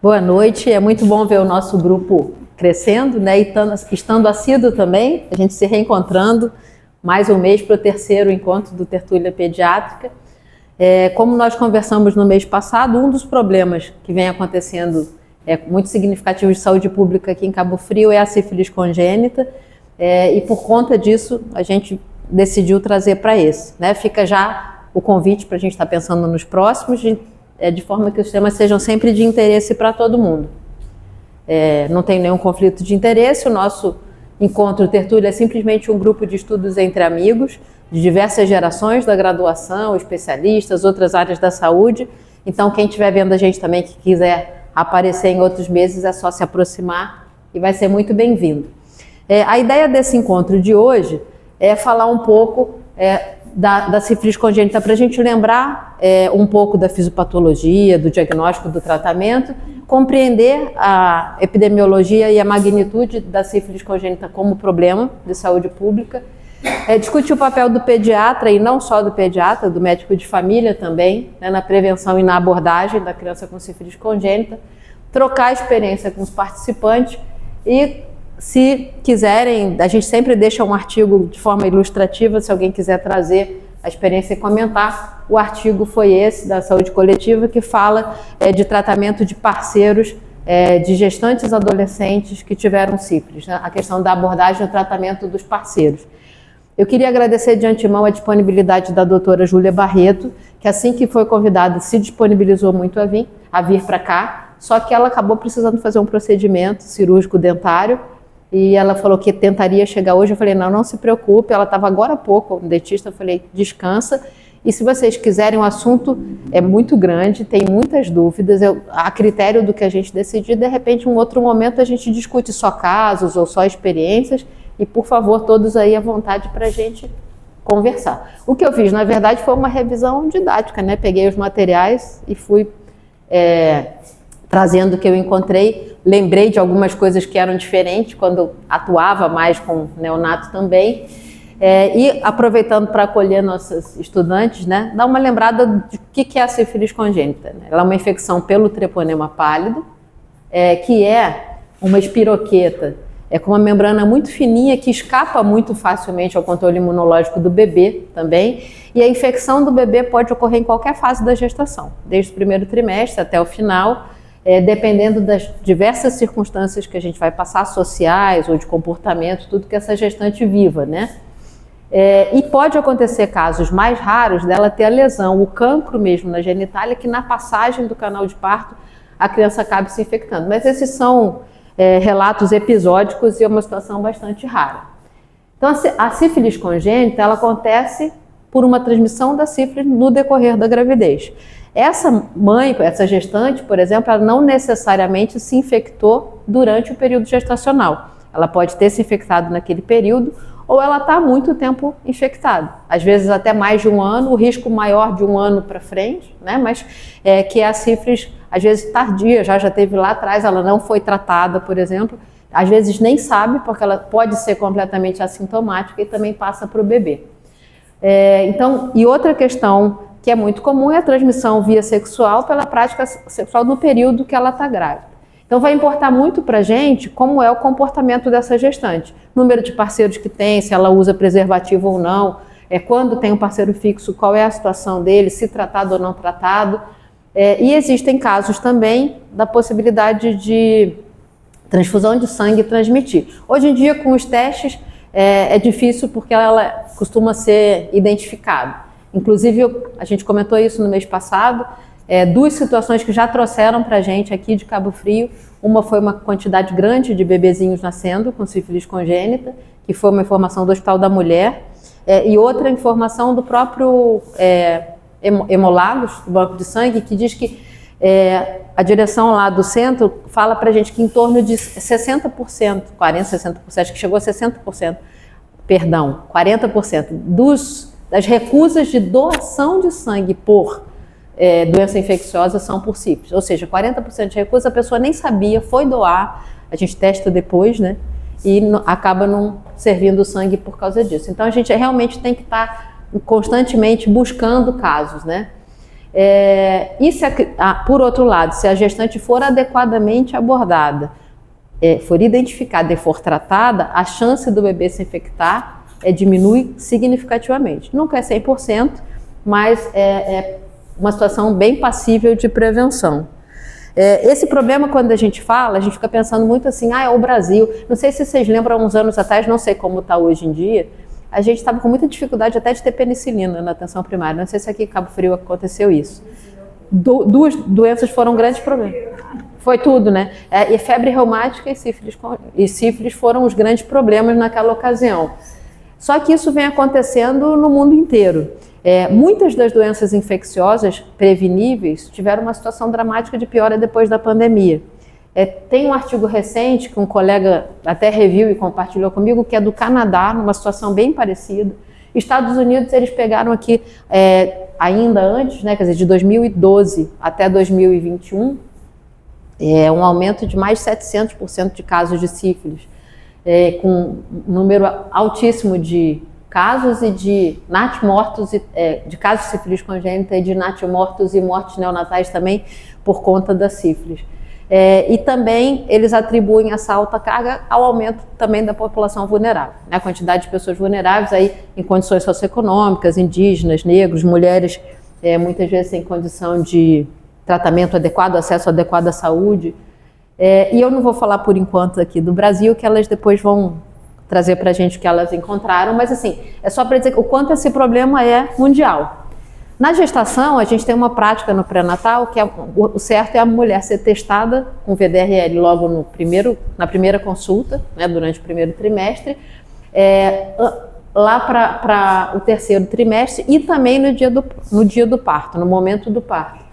Boa noite, é muito bom ver o nosso grupo crescendo, né? E estando assíduo também, a gente se reencontrando mais um mês para o terceiro encontro do Tertúlia Pediátrica. Como nós conversamos no mês passado, um dos problemas que vem acontecendo muito significativo de saúde pública aqui em Cabo Frio é a sífilis congênita, e por conta disso a gente decidiu trazer para esse, né? Fica já o convite para a gente estar pensando nos próximos, de forma que os temas sejam sempre de interesse para todo mundo. Não tem nenhum conflito de interesse, o nosso encontro Tertúlia é simplesmente um grupo de estudos entre amigos, de diversas gerações da graduação, especialistas, outras áreas da saúde. Então, quem estiver vendo a gente também, que quiser aparecer em outros meses, é só se aproximar e vai ser muito bem-vindo. A ideia desse encontro de hoje é falar um pouco da sífilis congênita, para a gente lembrar um pouco da fisiopatologia, do diagnóstico, do tratamento, compreender a epidemiologia e a magnitude da sífilis congênita como problema de saúde pública, discutir o papel do pediatra, e não só do pediatra, do médico de família também, né, na prevenção e na abordagem da criança com sífilis congênita, trocar experiência com os participantes e, se quiserem, a gente sempre deixa um artigo de forma ilustrativa, se alguém quiser trazer a experiência e comentar. O artigo foi esse, da saúde coletiva, que fala de tratamento de parceiros, de gestantes adolescentes que tiveram sífilis, né? A questão da abordagem e tratamento dos parceiros. Eu queria agradecer de antemão a disponibilidade da doutora Júlia Barreto, que assim que foi convidada se disponibilizou muito a vir para cá, só que ela acabou precisando fazer um procedimento cirúrgico dentário, e ela falou que tentaria chegar hoje. Eu falei, não se preocupe, ela estava agora há pouco no dentista. Eu falei, descansa, e se vocês quiserem, o assunto é muito grande, tem muitas dúvidas, a critério do que a gente decidir, de repente, em um outro momento a gente discute só casos ou só experiências, e por favor, todos aí à vontade para a gente conversar. O que eu fiz, na verdade, foi uma revisão didática, né? Peguei os materiais e fui trazendo o que eu encontrei, lembrei de algumas coisas que eram diferentes quando atuava mais com neonato também, e aproveitando para acolher nossos estudantes, né, dar uma lembrada de que é a sífilis congênita, né? Ela é uma infecção pelo treponema pálido, que é uma espiroqueta, com uma membrana muito fininha que escapa muito facilmente ao controle imunológico do bebê também, e a infecção do bebê pode ocorrer em qualquer fase da gestação, desde o primeiro trimestre até o final, dependendo das diversas circunstâncias que a gente vai passar, sociais ou de comportamento, tudo que essa gestante viva, né? E pode acontecer casos mais raros dela ter a lesão, o cancro mesmo na genitália, que na passagem do canal de parto a criança acabe se infectando. Mas esses são relatos episódicos e é uma situação bastante rara. Então, a sífilis congênita, ela acontece por uma transmissão da sífilis no decorrer da gravidez. Essa mãe, essa gestante, por exemplo, ela não necessariamente se infectou durante o período gestacional. Ela pode ter se infectado naquele período, ou ela está há muito tempo infectada. Às vezes até mais de um ano, o risco maior de um ano para frente, né? Mas que é a sífilis, às vezes tardia, já teve lá atrás, ela não foi tratada, por exemplo. Às vezes nem sabe, porque ela pode ser completamente assintomática e também passa para o bebê. Então, e outra questão que é muito comum é a transmissão via sexual pela prática sexual no período que ela está grávida. Então vai importar muito para a gente como é o comportamento dessa gestante. Número de parceiros que tem, se ela usa preservativo ou não, quando tem um parceiro fixo, qual é a situação dele, se tratado ou não tratado. E existem casos também da possibilidade de transfusão de sangue transmitir. Hoje em dia, com os testes, é difícil porque ela costuma ser identificada. Inclusive, a gente comentou isso no mês passado, duas situações que já trouxeram para a gente aqui de Cabo Frio. Uma foi uma quantidade grande de bebezinhos nascendo com sífilis congênita, que foi uma informação do Hospital da Mulher, e outra informação do próprio Hemolagos, do Banco de Sangue, que diz que a direção lá do centro fala para a gente que em torno de 60%, 40%, 60%, acho que chegou a 60%, perdão, 40% das recusas de doação de sangue por doença infecciosa são por sífilis. Ou seja, 40% de recusa, a pessoa nem sabia, foi doar, a gente testa depois, né? E acaba não servindo sangue por causa disso. Então a gente realmente tem que estar constantemente buscando casos, né? E por outro lado, se a gestante for adequadamente abordada, for identificada e for tratada, a chance do bebê se infectar diminui significativamente. Nunca é 100%, mas é uma situação bem passível de prevenção. Esse problema, quando a gente fala, a gente fica pensando muito assim, é o Brasil. Não sei se vocês lembram, uns anos atrás, não sei como está hoje em dia, a gente estava com muita dificuldade até de ter penicilina na atenção primária. Não sei se aqui em Cabo Frio aconteceu isso. Duas doenças foram grandes problemas. Foi tudo, né? E febre reumática e sífilis foram os grandes problemas naquela ocasião. Só que isso vem acontecendo no mundo inteiro. Muitas das doenças infecciosas preveníveis tiveram uma situação dramática de piora depois da pandemia. Tem um artigo recente que um colega até reviu e compartilhou comigo, que é do Canadá, numa situação bem parecida. Estados Unidos, eles pegaram aqui, ainda antes, né, quer dizer, de 2012 até 2021, um aumento de mais de 700% de casos de sífilis, com um número altíssimo de casos e de natimortos, de casos de sífilis congênita e de natimortos e mortes neonatais também por conta da sífilis. E também eles atribuem essa alta carga ao aumento também da população vulnerável, né? A quantidade de pessoas vulneráveis aí em condições socioeconômicas, indígenas, negros, mulheres, muitas vezes sem condição de tratamento adequado, acesso adequado à saúde. E eu não vou falar por enquanto aqui do Brasil, que elas depois vão trazer para a gente o que elas encontraram, mas assim, é só para dizer o quanto esse problema é mundial. Na gestação, a gente tem uma prática no pré-natal que o certo é a mulher ser testada com VDRL logo na primeira consulta, né, durante o primeiro trimestre, lá para o terceiro trimestre e também no dia do parto, no momento do parto.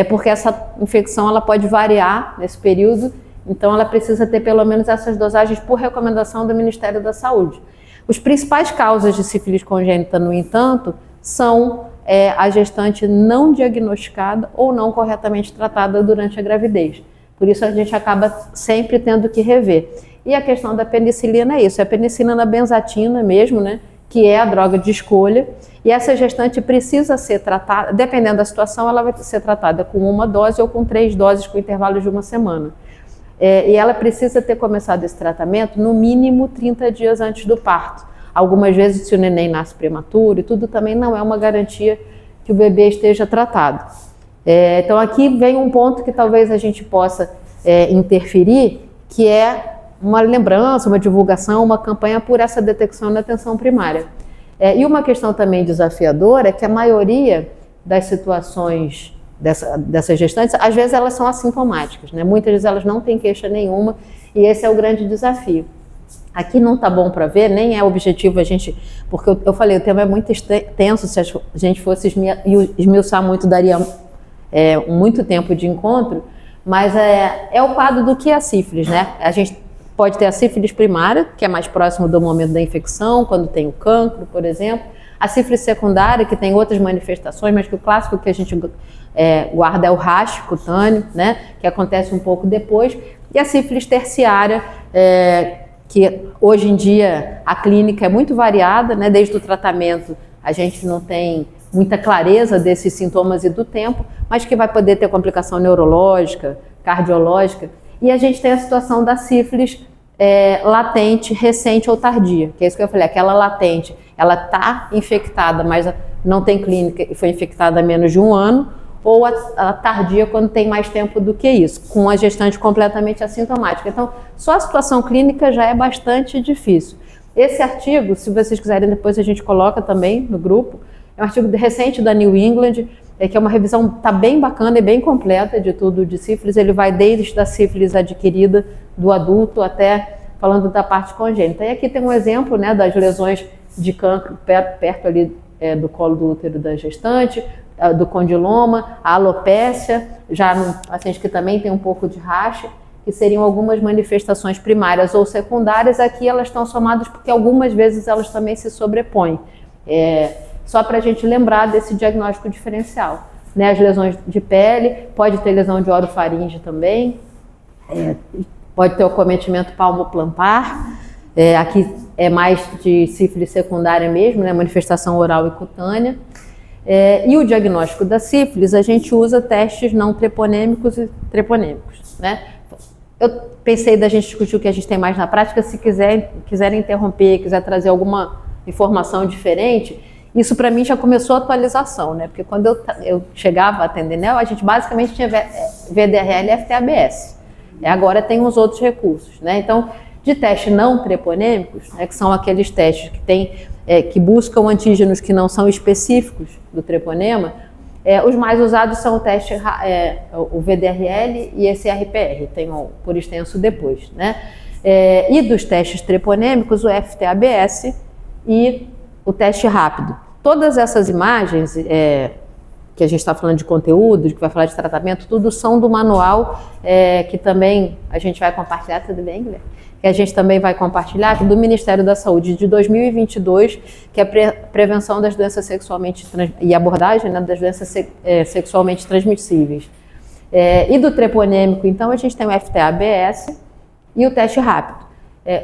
Porque essa infecção ela pode variar nesse período, então ela precisa ter pelo menos essas dosagens por recomendação do Ministério da Saúde. As principais causas de sífilis congênita, no entanto, são a gestante não diagnosticada ou não corretamente tratada durante a gravidez. Por isso a gente acaba sempre tendo que rever. E a questão da penicilina é isso, é a penicilina benzatina mesmo, né, que é a droga de escolha, e essa gestante precisa ser tratada, dependendo da situação, ela vai ser tratada com uma dose ou com 3 doses com intervalo de uma semana. E ela precisa ter começado esse tratamento no mínimo 30 dias antes do parto. Algumas vezes, se o neném nasce prematuro e tudo, também não é uma garantia que o bebê esteja tratado. Então aqui vem um ponto que talvez a gente possa interferir, que é uma lembrança, uma divulgação, uma campanha por essa detecção na atenção primária. E uma questão também desafiadora é que a maioria das situações dessas gestantes, às vezes elas são assintomáticas, né? Muitas vezes elas não têm queixa nenhuma e esse é o grande desafio. Aqui não está bom para ver, nem é objetivo a gente, porque eu falei, o tema é muito extenso, se a gente fosse esmiuçar muito, daria muito tempo de encontro, mas é o quadro do que é a sífilis, né? A gente pode ter a sífilis primária, que é mais próximo do momento da infecção, quando tem o cancro, por exemplo. A sífilis secundária, que tem outras manifestações, mas que o clássico que a gente guarda é o rash cutâneo, né? Que acontece um pouco depois. E a sífilis terciária, que hoje em dia a clínica é muito variada, né? Desde o tratamento a gente não tem muita clareza desses sintomas e do tempo, mas que vai poder ter complicação neurológica, cardiológica. E a gente tem a situação da sífilis latente, recente ou tardia, que é isso que eu falei, aquela latente, ela está infectada, mas não tem clínica e foi infectada há menos de 1 ano, ou a tardia quando tem mais tempo do que isso, com a gestante completamente assintomática. Então, só a situação clínica já é bastante difícil. Esse artigo, se vocês quiserem, depois a gente coloca também no grupo, é um artigo recente da New England, que é uma revisão, tá bem bacana e bem completa de tudo de sífilis. Ele vai desde a sífilis adquirida do adulto até falando da parte congênita. E aqui tem um exemplo, né, das lesões de cancro perto ali do colo do útero da gestante, do condiloma, a alopécia, já no paciente que também tem um pouco de rash, que seriam algumas manifestações primárias ou secundárias. Aqui elas estão somadas porque algumas vezes elas também se sobrepõem. Só para a gente lembrar desse diagnóstico diferencial, né? As lesões de pele, pode ter lesão de orofaringe também, pode ter o acometimento palmoplantar, aqui é mais de sífilis secundária mesmo, né? Manifestação oral e cutânea. E o diagnóstico da sífilis, a gente usa testes não treponêmicos e treponêmicos, né? Eu pensei da gente discutir o que a gente tem mais na prática. Se quiserem interromper, quiser trazer alguma informação diferente, isso para mim já começou a atualização, né? Porque quando eu chegava a atender NEL, a gente basicamente tinha VDRL e FTABS. Agora tem os outros recursos, né? Então, de testes não treponêmicos, né, que são aqueles testes que buscam antígenos que não são específicos do treponema, os mais usados são o teste, o VDRL e esse RPR, tem por extenso depois, né? E dos testes treponêmicos, o FTABS e o teste rápido. Todas essas imagens, que a gente está falando de conteúdo, que vai falar de tratamento, tudo são do manual, que também a gente vai compartilhar, tudo bem, Guilherme? Que a gente também vai compartilhar, do Ministério da Saúde de 2022, que é prevenção das doenças sexualmente e abordagem, né, das doenças sexualmente transmissíveis. E do treponêmico, então, a gente tem o FTABS e o teste rápido.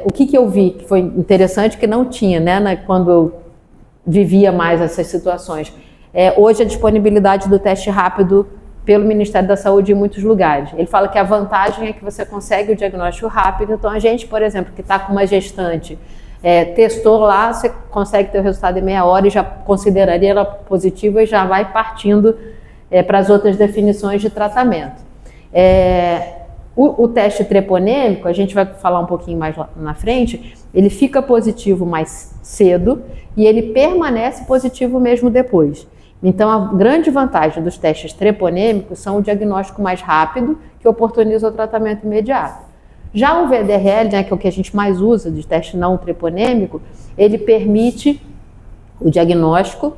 O que eu vi que foi interessante, que não tinha, né, quando eu vivia mais essas situações. Hoje a disponibilidade do teste rápido pelo Ministério da Saúde em muitos lugares. Ele fala que a vantagem é que você consegue o diagnóstico rápido. Então, a gente, por exemplo, que está com uma gestante, testou lá, você consegue ter o resultado em meia hora e já consideraria ela positiva e já vai partindo para as outras definições de tratamento. O teste treponêmico, a gente vai falar um pouquinho mais lá na frente, ele fica positivo mais cedo e ele permanece positivo mesmo depois. Então, a grande vantagem dos testes treponêmicos são o diagnóstico mais rápido, que oportuniza o tratamento imediato. Já o VDRL, né, que é o que a gente mais usa de teste não treponêmico, ele permite o diagnóstico,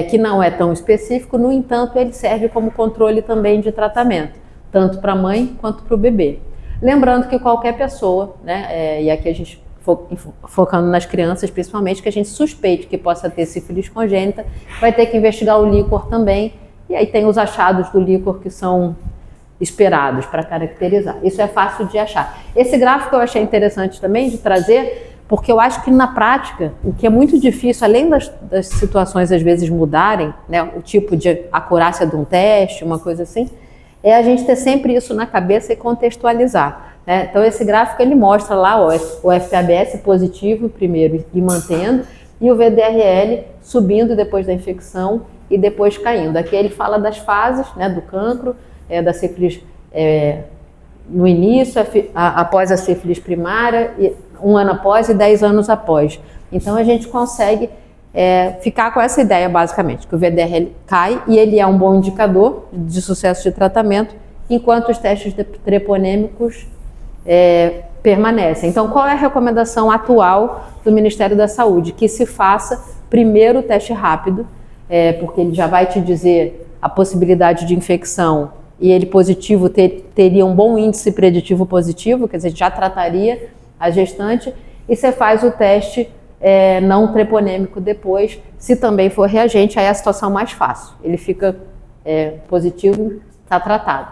que não é tão específico, no entanto, ele serve como controle também de tratamento, tanto para a mãe quanto para o bebê. Lembrando que qualquer pessoa, né, e aqui a gente focando nas crianças principalmente, que a gente suspeite que possa ter sífilis congênita, vai ter que investigar o líquor também, e aí tem os achados do líquor que são esperados para caracterizar. Isso é fácil de achar. Esse gráfico eu achei interessante também de trazer, porque eu acho que na prática, o que é muito difícil, além das situações às vezes mudarem, né, o tipo de acurácia de um teste, uma coisa assim, é a gente ter sempre isso na cabeça e contextualizar. Então, esse gráfico ele mostra lá o FTABS positivo primeiro e mantendo, e o VDRL subindo depois da infecção e depois caindo. Aqui ele fala das fases, né, do cancro, da sífilis no início, após a sífilis primária, 1 ano após e 10 anos após. Então, a gente consegue ficar com essa ideia, basicamente, que o VDRL cai e ele é um bom indicador de sucesso de tratamento, enquanto os testes treponêmicos permanecem. Então, qual é a recomendação atual do Ministério da Saúde? Que se faça primeiro o teste rápido, porque ele já vai te dizer a possibilidade de infecção e ele positivo teria um bom índice preditivo positivo, quer dizer, já trataria a gestante, e você faz o teste não treponêmico depois, se também for reagente, aí é a situação mais fácil. Ele fica positivo, está tratado.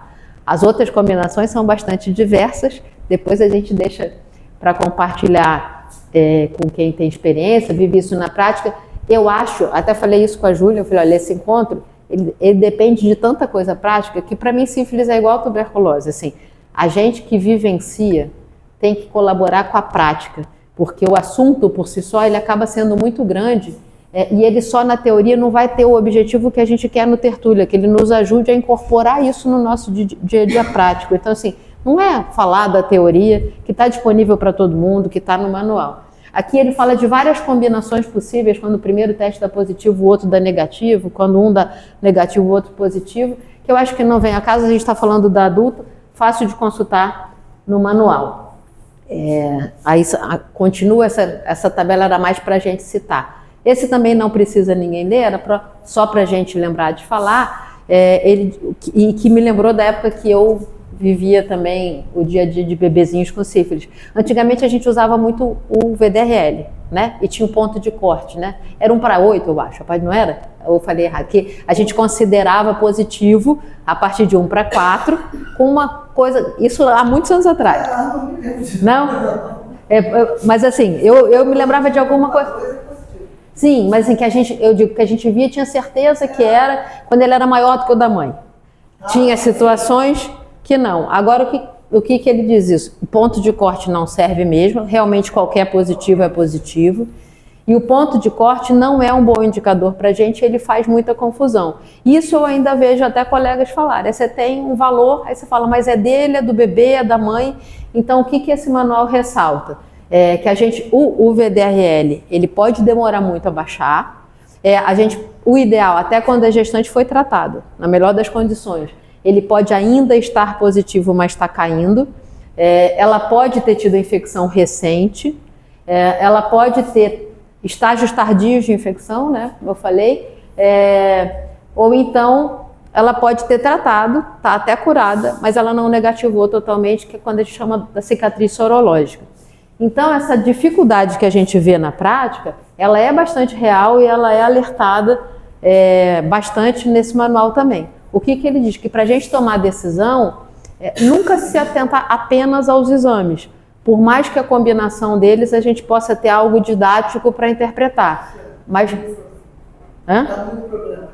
As outras combinações são bastante diversas, depois a gente deixa para compartilhar com quem tem experiência, vive isso na prática. Eu acho, até falei isso com a Júlia, eu falei, olha, esse encontro, ele depende de tanta coisa prática, que para mim sífilis é igual a tuberculose, assim, a gente que vivencia tem que colaborar com a prática, porque o assunto por si só, ele acaba sendo muito grande, e ele só na teoria não vai ter o objetivo que a gente quer no Tertúlia, que ele nos ajude a incorporar isso no nosso dia a dia prático. Então, assim, não é falar da teoria que está disponível para todo mundo, que está no manual. Aqui ele fala de várias combinações possíveis, quando o primeiro teste dá positivo, o outro dá negativo, quando um dá negativo, o outro positivo, que eu acho que não vem a caso, a gente está falando da adulta, fácil de consultar no manual. Aí continua essa tabela, era mais para a gente citar. Esse também não precisa ninguém ler, era só para a gente lembrar de falar, e que me lembrou da época que eu vivia também o dia a dia de bebezinhos com sífilis. Antigamente a gente usava muito o VDRL, né? E tinha um ponto de corte, né? Era 1:8, eu acho, rapaz, não era? Eu falei errado, que a gente considerava positivo a partir de 1:4, com uma coisa, isso há muitos anos atrás. Não? Mas assim, eu me lembrava de alguma coisa. Sim, mas em que eu digo que a gente via, tinha certeza que era quando ele era maior do que o da mãe. Tinha situações que não. Agora, o que ele diz isso? O ponto de corte não serve mesmo, realmente qualquer positivo é positivo. E o ponto de corte não é um bom indicador para a gente, ele faz muita confusão. Isso eu ainda vejo até colegas falarem. Você tem um valor, aí você fala, mas é dele, é do bebê, é da mãe. Então, o que esse manual ressalta? Que o VDRL, ele pode demorar muito a baixar. O ideal, até quando a gestante foi tratada, na melhor das condições, ele pode ainda estar positivo, mas está caindo. Ela pode ter tido infecção recente. Ela pode ter estágios tardios de infecção, né, como eu falei, ou então ela pode ter tratado, está até curada, mas ela não negativou totalmente, que é quando a gente chama da cicatriz sorológica. Então, essa dificuldade que a gente vê na prática, ela é bastante real e ela é alertada bastante nesse manual também. O que ele diz? Que para a gente tomar decisão, nunca se atentar apenas aos exames, por mais que a combinação deles a gente possa ter algo didático para interpretar. Mas. Dá muito problema.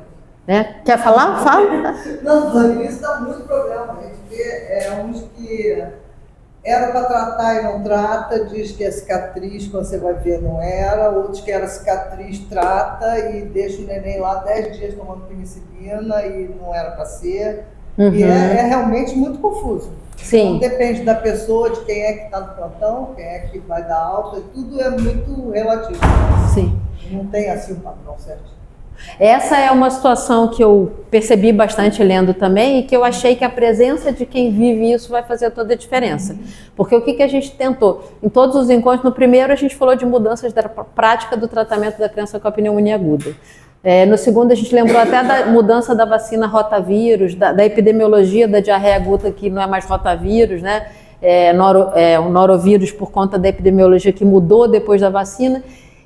Quer falar? Fala. Não, isso dá muito problema. A gente vê uns que era para tratar e não trata, diz que é cicatriz, quando você vai ver não era, outros que era cicatriz, trata e deixa o neném lá 10 dias tomando penicilina e não era para ser. Uhum. E é realmente muito confuso. Sim. Então, depende da pessoa, de quem é que está no plantão, quem é que vai dar alta, tudo é muito relativo. Sim. Não tem assim um padrão certo. Essa é uma situação que eu percebi bastante lendo também e que eu achei que a presença de quem vive isso vai fazer toda a diferença. Porque o que a gente tentou? Em todos os encontros, no primeiro a gente falou de mudanças da prática do tratamento da criança com a pneumonia aguda. No segundo a gente lembrou até da mudança da vacina rotavírus, da epidemiologia da diarreia aguda, que não é mais rotavírus, né? O norovírus, por conta da epidemiologia que mudou depois da vacina.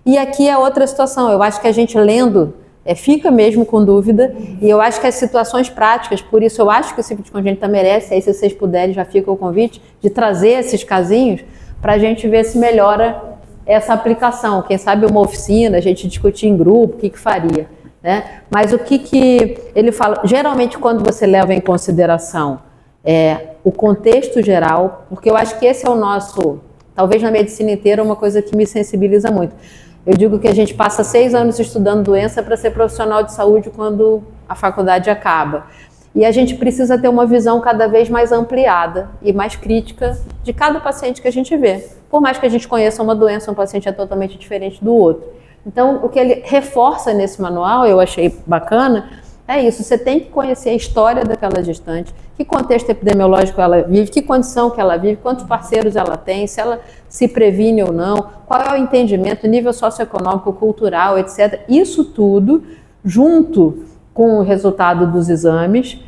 E aqui é outra situação, eu acho que a gente lendo fica mesmo com dúvida, e eu acho que as situações práticas, por isso eu acho que o Cifra de Congênita merece, aí se vocês puderem, já fica o convite, de trazer esses casinhos para a gente ver se melhora essa aplicação. Quem sabe uma oficina, a gente discutir em grupo, o que faria, né? Mas o que ele fala, geralmente quando você leva em consideração o contexto geral, porque eu acho que esse é o nosso, talvez na medicina inteira, uma coisa que me sensibiliza muito. Eu digo que a gente passa 6 anos estudando doença para ser profissional de saúde quando a faculdade acaba. E a gente precisa ter uma visão cada vez mais ampliada e mais crítica de cada paciente que a gente vê. Por mais que a gente conheça uma doença, um paciente é totalmente diferente do outro. Então, o que ele reforça nesse manual, eu achei bacana, é isso. Você tem que conhecer a história daquela gestante, que contexto epidemiológico ela vive, que condição que ela vive, quantos parceiros ela tem, se ela se previne ou não, qual é o entendimento, nível socioeconômico, cultural, etc. Isso tudo, junto com o resultado dos exames,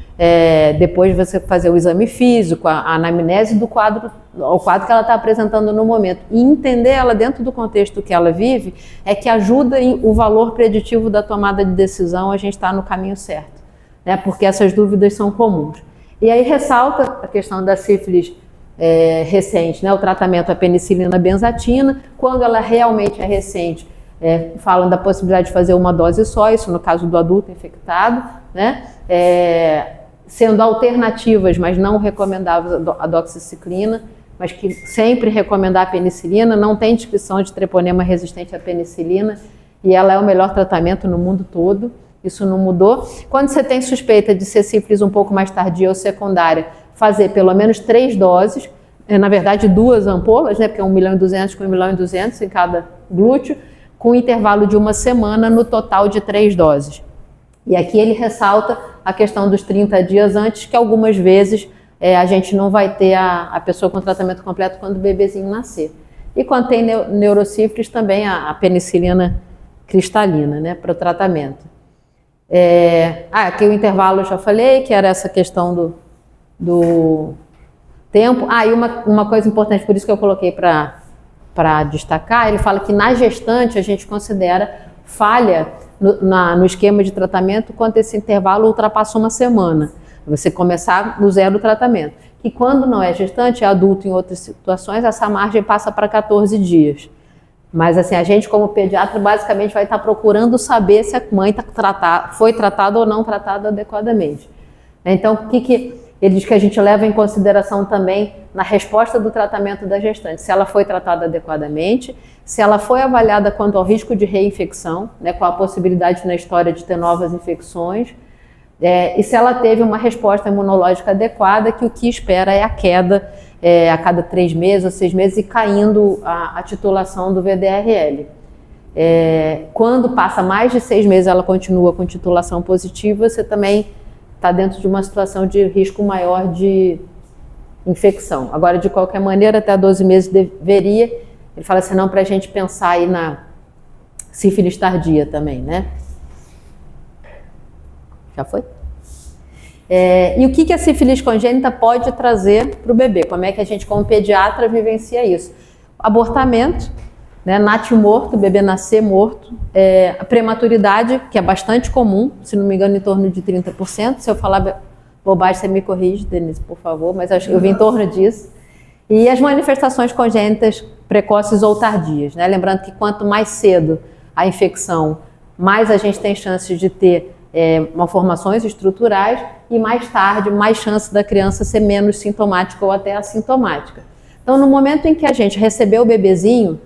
depois você fazer o exame físico, a anamnese do quadro, o quadro que ela está apresentando no momento, e entender ela dentro do contexto que ela vive, que ajuda o valor preditivo da tomada de decisão, a gente está no caminho certo, né? Porque essas dúvidas são comuns. E aí ressalta a questão da sífilis recente, né? O tratamento à penicilina benzatina, quando ela realmente é recente, falam da possibilidade de fazer uma dose só, isso no caso do adulto infectado, né? Sendo alternativas, mas não recomendáveis a doxiciclina, mas que sempre recomendar a penicilina, não tem descrição de treponema resistente à penicilina, e ela é o melhor tratamento no mundo todo, isso não mudou. Quando você tem suspeita de ser sífilis um pouco mais tardia ou secundária, fazer pelo menos 3 doses, na verdade 2 ampolas, né, porque é 1.200.000 com 1.200.000 em cada glúteo, com intervalo de 1 semana no total de 3 doses. E aqui ele ressalta a questão dos 30 dias antes, que algumas vezes a gente não vai ter a pessoa com tratamento completo quando o bebezinho nascer. E quando tem neurosífilis, também a penicilina cristalina, né, para o tratamento. Aqui o intervalo eu já falei, que era essa questão do tempo. E uma coisa importante, por isso que eu coloquei para destacar, ele fala que na gestante a gente considera falha no esquema de tratamento quando esse intervalo ultrapassa 1 semana. Você começar do zero o tratamento. E quando não é gestante, é adulto em outras situações, essa margem passa para 14 dias. Mas assim, a gente como pediatra basicamente vai estar procurando saber se a mãe foi tratada ou não tratada adequadamente. Então, o que ele diz que a gente leva em consideração também na resposta do tratamento da gestante? Se ela foi tratada adequadamente, se ela foi avaliada quanto ao risco de reinfecção, né, com a possibilidade na história de ter novas infecções, e se ela teve uma resposta imunológica adequada, que o que espera é a queda a cada 3 meses ou 6 meses e caindo a titulação do VDRL. Quando passa mais de 6 meses ela continua com titulação positiva, você também está dentro de uma situação de risco maior de infecção. Agora, de qualquer maneira, até 12 meses deveria, ele fala assim, não, para a gente pensar aí na sífilis tardia também, né? Já foi? E o que a sífilis congênita pode trazer para o bebê? Como é que a gente, como pediatra, vivencia isso? Abortamento, né, natimorto, o bebê nascer morto, a prematuridade, que é bastante comum, se não me engano, em torno de 30%. Se eu falar bobagem, você me corrige, Denise, por favor, mas acho que eu vi em torno disso. E as manifestações congênitas precoces ou tardias, né? Lembrando que quanto mais cedo a infecção, mais a gente tem chances de ter malformações estruturais e mais tarde, mais chance da criança ser menos sintomática ou até assintomática. Então, no momento em que a gente recebeu o bebezinho,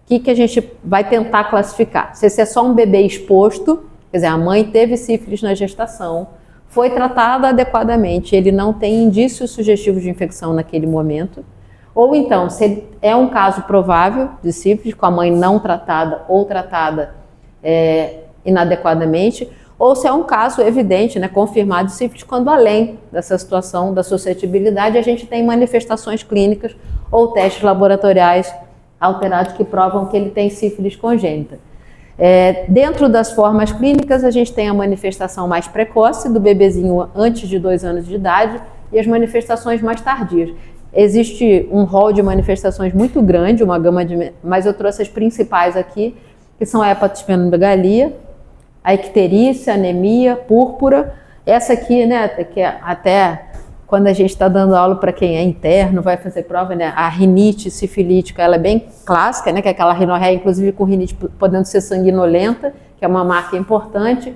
o que a gente vai tentar classificar? Se esse é só um bebê exposto, quer dizer, a mãe teve sífilis na gestação, foi tratada adequadamente, ele não tem indícios sugestivos de infecção naquele momento, ou então, se é um caso provável de sífilis, com a mãe não tratada ou tratada inadequadamente, ou se é um caso evidente, né, confirmado de sífilis, quando além dessa situação da suscetibilidade, a gente tem manifestações clínicas ou testes laboratoriais alterados que provam que ele tem sífilis congênita. Dentro das formas clínicas, a gente tem a manifestação mais precoce do bebezinho antes de 2 anos de idade e as manifestações mais tardias. Existe um rol de manifestações muito grande, uma gama mas eu trouxe as principais aqui, que são a hepatosplenomegalia, a icterícia, anemia, púrpura. Essa aqui, né, que até quando a gente está dando aula para quem é interno, vai fazer prova, né, a rinite sifilítica, ela é bem clássica, né, que é aquela rinorreia, inclusive com rinite podendo ser sanguinolenta, que é uma marca importante.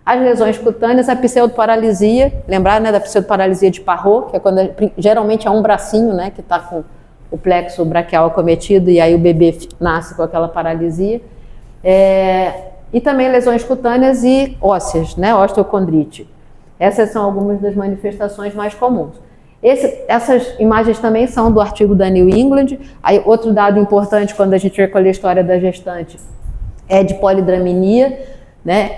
As lesões cutâneas, a pseudoparalisia, lembrar, né, da pseudoparalisia de Parrot, que é quando geralmente é um bracinho, né, que está com o plexo braquial acometido e aí o bebê nasce com aquela paralisia. E também lesões cutâneas e ósseas, né, osteocondrite. Essas são algumas das manifestações mais comuns. Essas imagens também são do artigo da New England. Aí, outro dado importante quando a gente recolhe a história da gestante é de polidramia, né,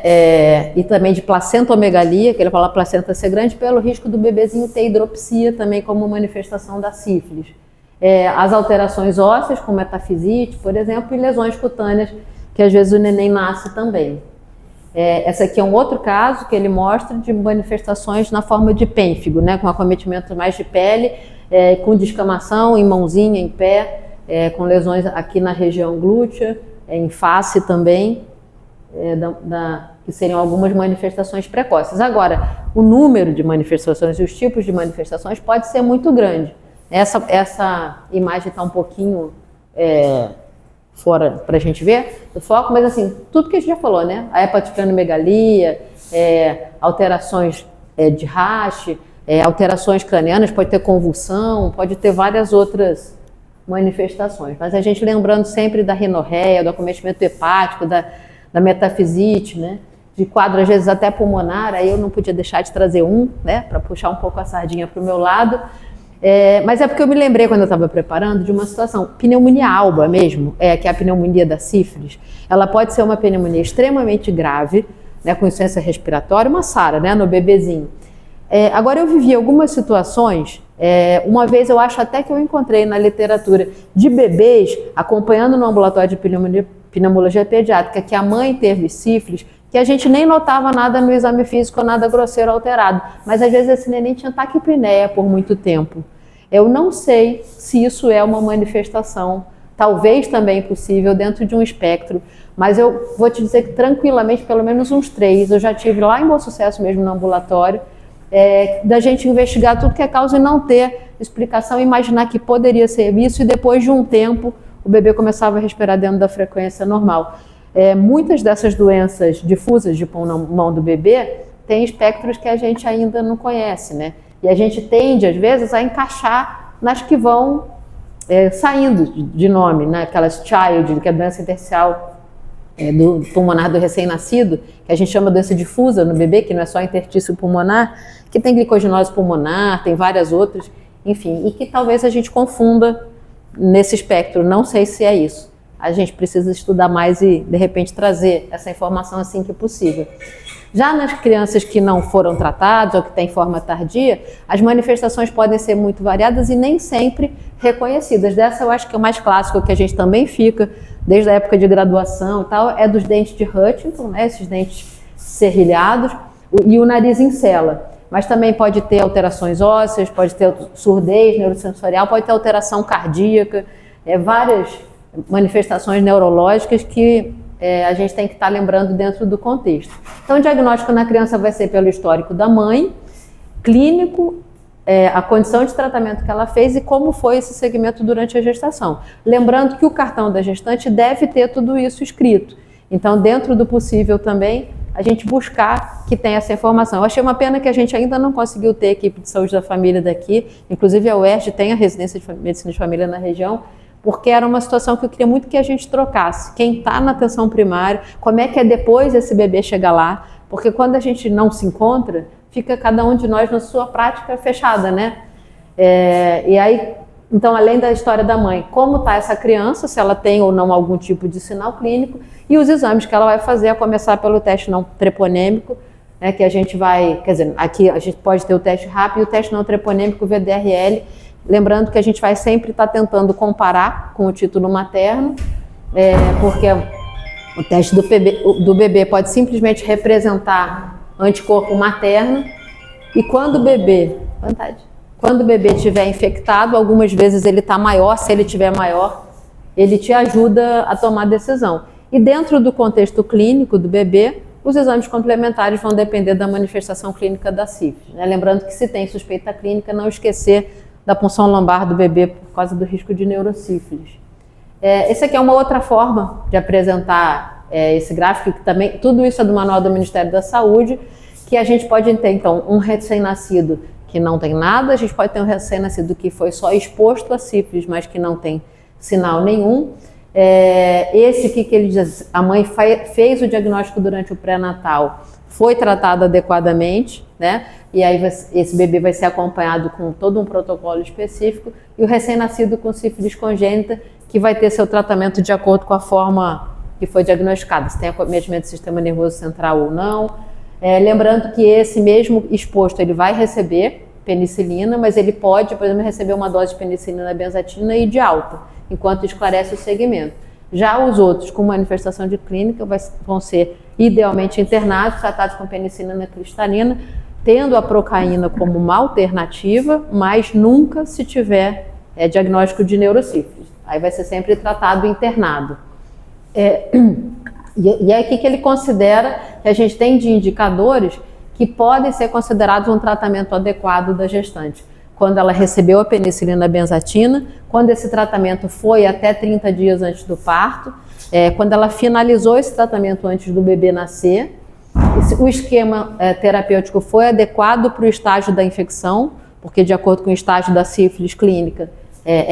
e também de placentomegalia, que ele fala placenta ser grande, pelo risco do bebezinho ter hidropsia também como manifestação da sífilis. As alterações ósseas, como metafisite, por exemplo, e lesões cutâneas, que às vezes o neném nasce também. Essa aqui é um outro caso que ele mostra de manifestações na forma de pênfigo, né, com acometimento mais de pele, com descamação em mãozinha, em pé, com lesões aqui na região glútea, em face também, que seriam algumas manifestações precoces. Agora, o número de manifestações e os tipos de manifestações pode ser muito grande. Essa imagem está um pouquinho fora para a gente ver do foco, mas assim, tudo que a gente já falou, né? A hepatosplenomegalia, alterações de rache, alterações cranianas, pode ter convulsão, pode ter várias outras manifestações. Mas a gente lembrando sempre da rinorreia, do acometimento hepático, da metafisite, né? De quadro às vezes até pulmonar, aí eu não podia deixar de trazer né? Para puxar um pouco a sardinha para o meu lado. Mas é porque eu me lembrei quando eu estava preparando de uma situação, pneumonia alba mesmo, que é a pneumonia da sífilis. Ela pode ser uma pneumonia extremamente grave, né, com insuficiência respiratória, uma SARA, né, no bebezinho. Agora eu vivi algumas situações, uma vez eu acho até que eu encontrei na literatura de bebês acompanhando no ambulatório de pneumologia pediátrica que a mãe teve sífilis, que a gente nem notava nada no exame físico, nada grosseiro alterado, mas às vezes esse neném tinha taquipneia por muito tempo. Eu não sei se isso é uma manifestação, talvez também possível dentro de um espectro, mas eu vou te dizer que tranquilamente, pelo menos uns 3, eu já tive lá em Bom Sucesso mesmo no ambulatório, da gente investigar tudo que é causa e não ter explicação, imaginar que poderia ser isso e depois de um tempo o bebê começava a respirar dentro da frequência normal. Muitas dessas doenças difusas de pulmão do bebê têm espectros que a gente ainda não conhece, né? E a gente tende, às vezes, a encaixar nas que vão saindo de nome, né? Aquelas child, que é a doença intersticial do pulmonar do recém-nascido, que a gente chama de doença difusa no bebê, que não é só intertício pulmonar, que tem glicogenose pulmonar, tem várias outras, enfim, e que talvez a gente confunda nesse espectro. Não sei se é isso. A gente precisa estudar mais e, de repente, trazer essa informação assim que possível. Já nas crianças que não foram tratadas ou que têm forma tardia, as manifestações podem ser muito variadas e nem sempre reconhecidas. Dessa eu acho que é o mais clássico, que a gente também fica desde a época de graduação e tal, é dos dentes de Huntington, né, esses dentes serrilhados, e o nariz em cela. Mas também pode ter alterações ósseas, pode ter surdez neurosensorial, pode ter alteração cardíaca, várias manifestações neurológicas que a gente tem que estar lembrando dentro do contexto. Então, o diagnóstico na criança vai ser pelo histórico da mãe, clínico, a condição de tratamento que ela fez e como foi esse segmento durante a gestação. Lembrando que o cartão da gestante deve ter tudo isso escrito. Então, dentro do possível também, a gente buscar que tenha essa informação. Eu achei uma pena que a gente ainda não conseguiu ter equipe de saúde da família daqui, inclusive a UERJ tem a residência de medicina de família na região, porque era uma situação que eu queria muito que a gente trocasse. Quem está na atenção primária, como é que é depois esse bebê chegar lá, porque quando a gente não se encontra, fica cada um de nós na sua prática fechada, né? E aí, então, além da história da mãe, como está essa criança, se ela tem ou não algum tipo de sinal clínico, e os exames que ela vai fazer, a começar pelo teste não treponêmico, né, que a gente vai, quer dizer, aqui a gente pode ter o teste rápido e o teste não treponêmico, o VDRL, lembrando que a gente vai sempre estar tentando comparar com o título materno, porque o teste do bebê pode simplesmente representar anticorpo materno, e quando o bebê estiver infectado, algumas vezes ele está maior, se ele estiver maior, ele te ajuda a tomar decisão. E dentro do contexto clínico do bebê, os exames complementares vão depender da manifestação clínica da sífilis, né? Lembrando que se tem suspeita clínica, não esquecer da punção lombar do bebê por causa do risco de neurosífilis. Esse aqui é uma outra forma de apresentar esse gráfico, que também, tudo isso é do Manual do Ministério da Saúde, que a gente pode ter, então, um recém-nascido que não tem nada, a gente pode ter um recém-nascido que foi só exposto a sífilis, mas que não tem sinal nenhum. Esse aqui que ele diz, a mãe fez o diagnóstico durante o pré-natal, foi tratado adequadamente, né? E aí esse bebê vai ser acompanhado com todo um protocolo específico, e o recém-nascido com sífilis congênita, que vai ter seu tratamento de acordo com a forma que foi diagnosticada, se tem acometimento do sistema nervoso central ou não. Lembrando que esse mesmo exposto, ele vai receber penicilina, mas ele pode, por exemplo, receber uma dose de penicilina benzatina e de alta, enquanto esclarece o segmento. Já os outros com manifestação de clínica vão ser idealmente internados, tratados com penicilina cristalina, tendo a procaína como uma alternativa, mas nunca se tiver diagnóstico de neurosífilis. Aí vai ser sempre tratado internado. E é aqui que ele considera que a gente tem de indicadores que podem ser considerados um tratamento adequado da gestante. Quando ela recebeu a penicilina benzatina, quando esse tratamento foi até 30 dias antes do parto, quando ela finalizou esse tratamento antes do bebê nascer, o esquema terapêutico foi adequado para o estágio da infecção, porque de acordo com o estágio da sífilis clínica,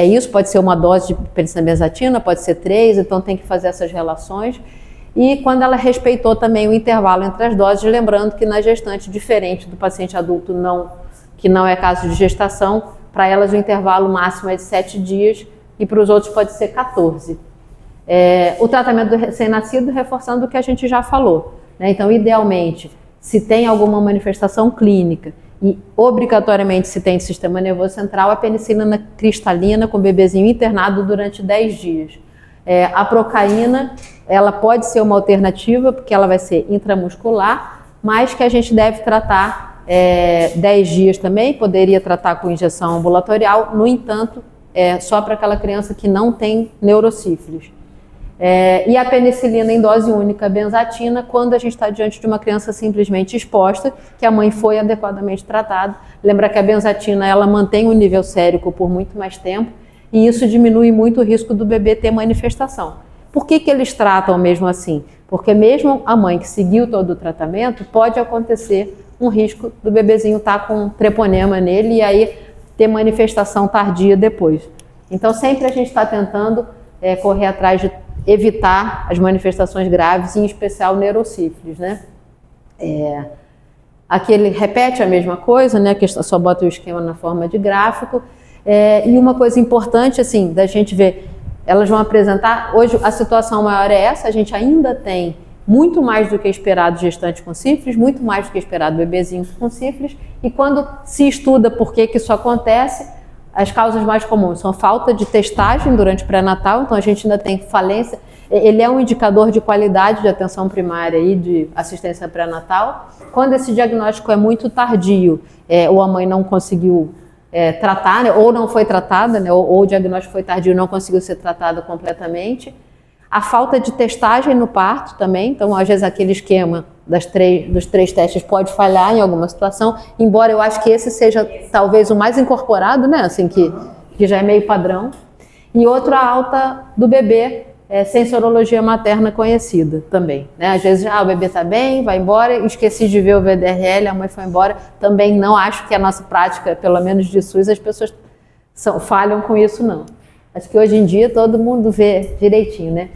isso, pode ser uma dose de penicilina benzatina, pode ser 3, então tem que fazer essas relações. E quando ela respeitou também o intervalo entre as doses, lembrando que na gestante, diferente do paciente adulto que não é caso de gestação, para elas o intervalo máximo é de 7 dias e para os outros pode ser 14. O tratamento do recém-nascido, reforçando o que a gente já falou, né? Então, idealmente, se tem alguma manifestação clínica e obrigatoriamente se tem de sistema nervoso central, a penicilina cristalina com o bebezinho internado durante 10 dias. A procaína, ela pode ser uma alternativa, porque ela vai ser intramuscular, mas que a gente deve tratar 10 dias também, poderia tratar com injeção ambulatorial, no entanto, só para aquela criança que não tem neurosífilis. E a penicilina em dose única benzatina, quando a gente está diante de uma criança simplesmente exposta, que a mãe foi adequadamente tratada. Lembra que a benzatina, ela mantém o nível sérico por muito mais tempo, e isso diminui muito o risco do bebê ter manifestação. Por que eles tratam mesmo assim? Porque mesmo a mãe que seguiu todo o tratamento, pode acontecer um risco do bebezinho estar com treponema nele e aí ter manifestação tardia depois. Então sempre a gente está tentando correr atrás de evitar as manifestações graves, em especial neurosífilis, né? Aqui ele repete a mesma coisa, né? Que só bota o esquema na forma de gráfico. E uma coisa importante, assim, da gente ver, elas vão apresentar, hoje a situação maior é essa, a gente ainda tem muito mais do que esperado gestante com sífilis, muito mais do que esperado bebezinho com sífilis, e quando se estuda por que isso acontece, as causas mais comuns são falta de testagem durante o pré-natal, então a gente ainda tem falência, ele é um indicador de qualidade de atenção primária e de assistência pré-natal. Quando esse diagnóstico é muito tardio, ou a mãe não conseguiu tratar, né, ou não foi tratada, né, ou o diagnóstico foi tardio e não conseguiu ser tratado completamente. A falta de testagem no parto também, então às vezes aquele esquema dos 3 testes pode falhar em alguma situação, embora eu acho que esse seja talvez o mais incorporado, né, assim, que já é meio padrão. E outro, a alta do bebê, sem sorologia materna conhecida também, né? Às vezes, o bebê está bem, vai embora, esqueci de ver o VDRL, a mãe foi embora. Também não acho que a nossa prática, pelo menos de SUS, as pessoas falham com isso, não. Acho que hoje em dia todo mundo vê direitinho, né?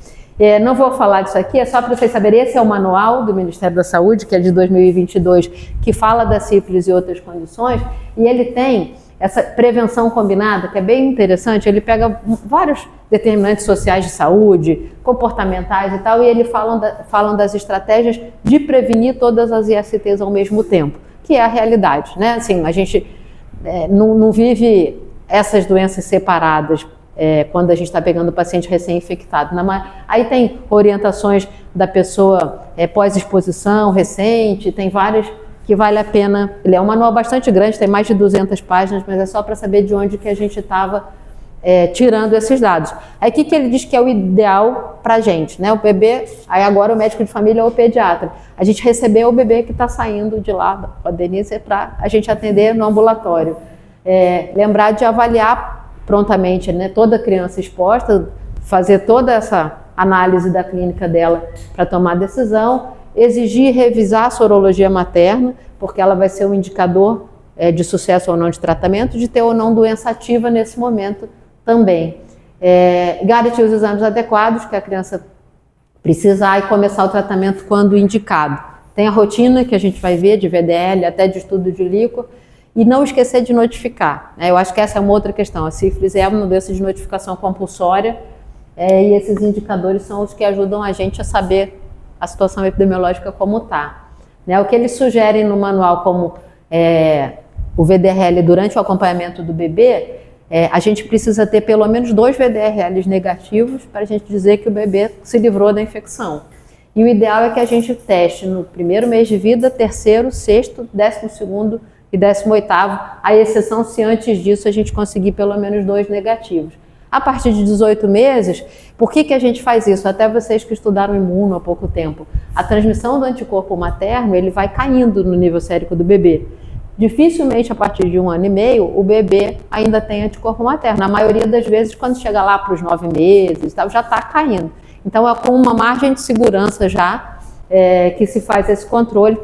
Não vou falar disso aqui, é só para vocês saberem, esse é o manual do Ministério da Saúde, que é de 2022, que fala da sífilis e outras condições, e ele tem essa prevenção combinada, que é bem interessante. Ele pega vários determinantes sociais de saúde, comportamentais e tal, e ele falam das estratégias de prevenir todas as ISTs ao mesmo tempo, que é a realidade, né? Assim, a gente não vive essas doenças separadas quando a gente está pegando o paciente recém-infectado. Aí tem orientações da pessoa pós-exposição recente, tem várias que vale a pena. Ele é um manual bastante grande, tem mais de 200 páginas, mas é só para saber de onde que a gente estava tirando esses dados. Aí o que ele diz que é o ideal para a gente, né? O bebê, aí agora o médico de família ou o pediatra. A gente receber o bebê que está saindo de lá, a Denise, para a gente atender no ambulatório. Lembrar de avaliar prontamente, né, toda criança exposta, fazer toda essa análise da clínica dela para tomar decisão, exigir revisar a sorologia materna, porque ela vai ser um indicador de sucesso ou não de tratamento, de ter ou não doença ativa nesse momento também. Garantir os exames adequados que a criança precisar e começar o tratamento quando indicado. Tem a rotina que a gente vai ver de VDL, até de estudo de líquor, e não esquecer de notificar. Eu acho que essa é uma outra questão. A sífilis é uma doença de notificação compulsória, e esses indicadores são os que ajudam a gente a saber a situação epidemiológica como está. O que eles sugerem no manual como o VDRL durante o acompanhamento do bebê, a gente precisa ter pelo menos 2 VDRLs negativos para a gente dizer que o bebê se livrou da infecção. E o ideal é que a gente teste no primeiro mês de vida, terceiro, sexto, 12º e 18º, a exceção se antes disso a gente conseguir pelo menos 2 negativos. A partir de 18 meses, por que a gente faz isso? Até vocês que estudaram imuno há pouco tempo. A transmissão do anticorpo materno, ele vai caindo no nível sérico do bebê. Dificilmente, a partir de 1 ano e meio, o bebê ainda tem anticorpo materno. A maioria das vezes, quando chega lá para os 9 meses, já está caindo. Então, é com uma margem de segurança já que se faz esse controle.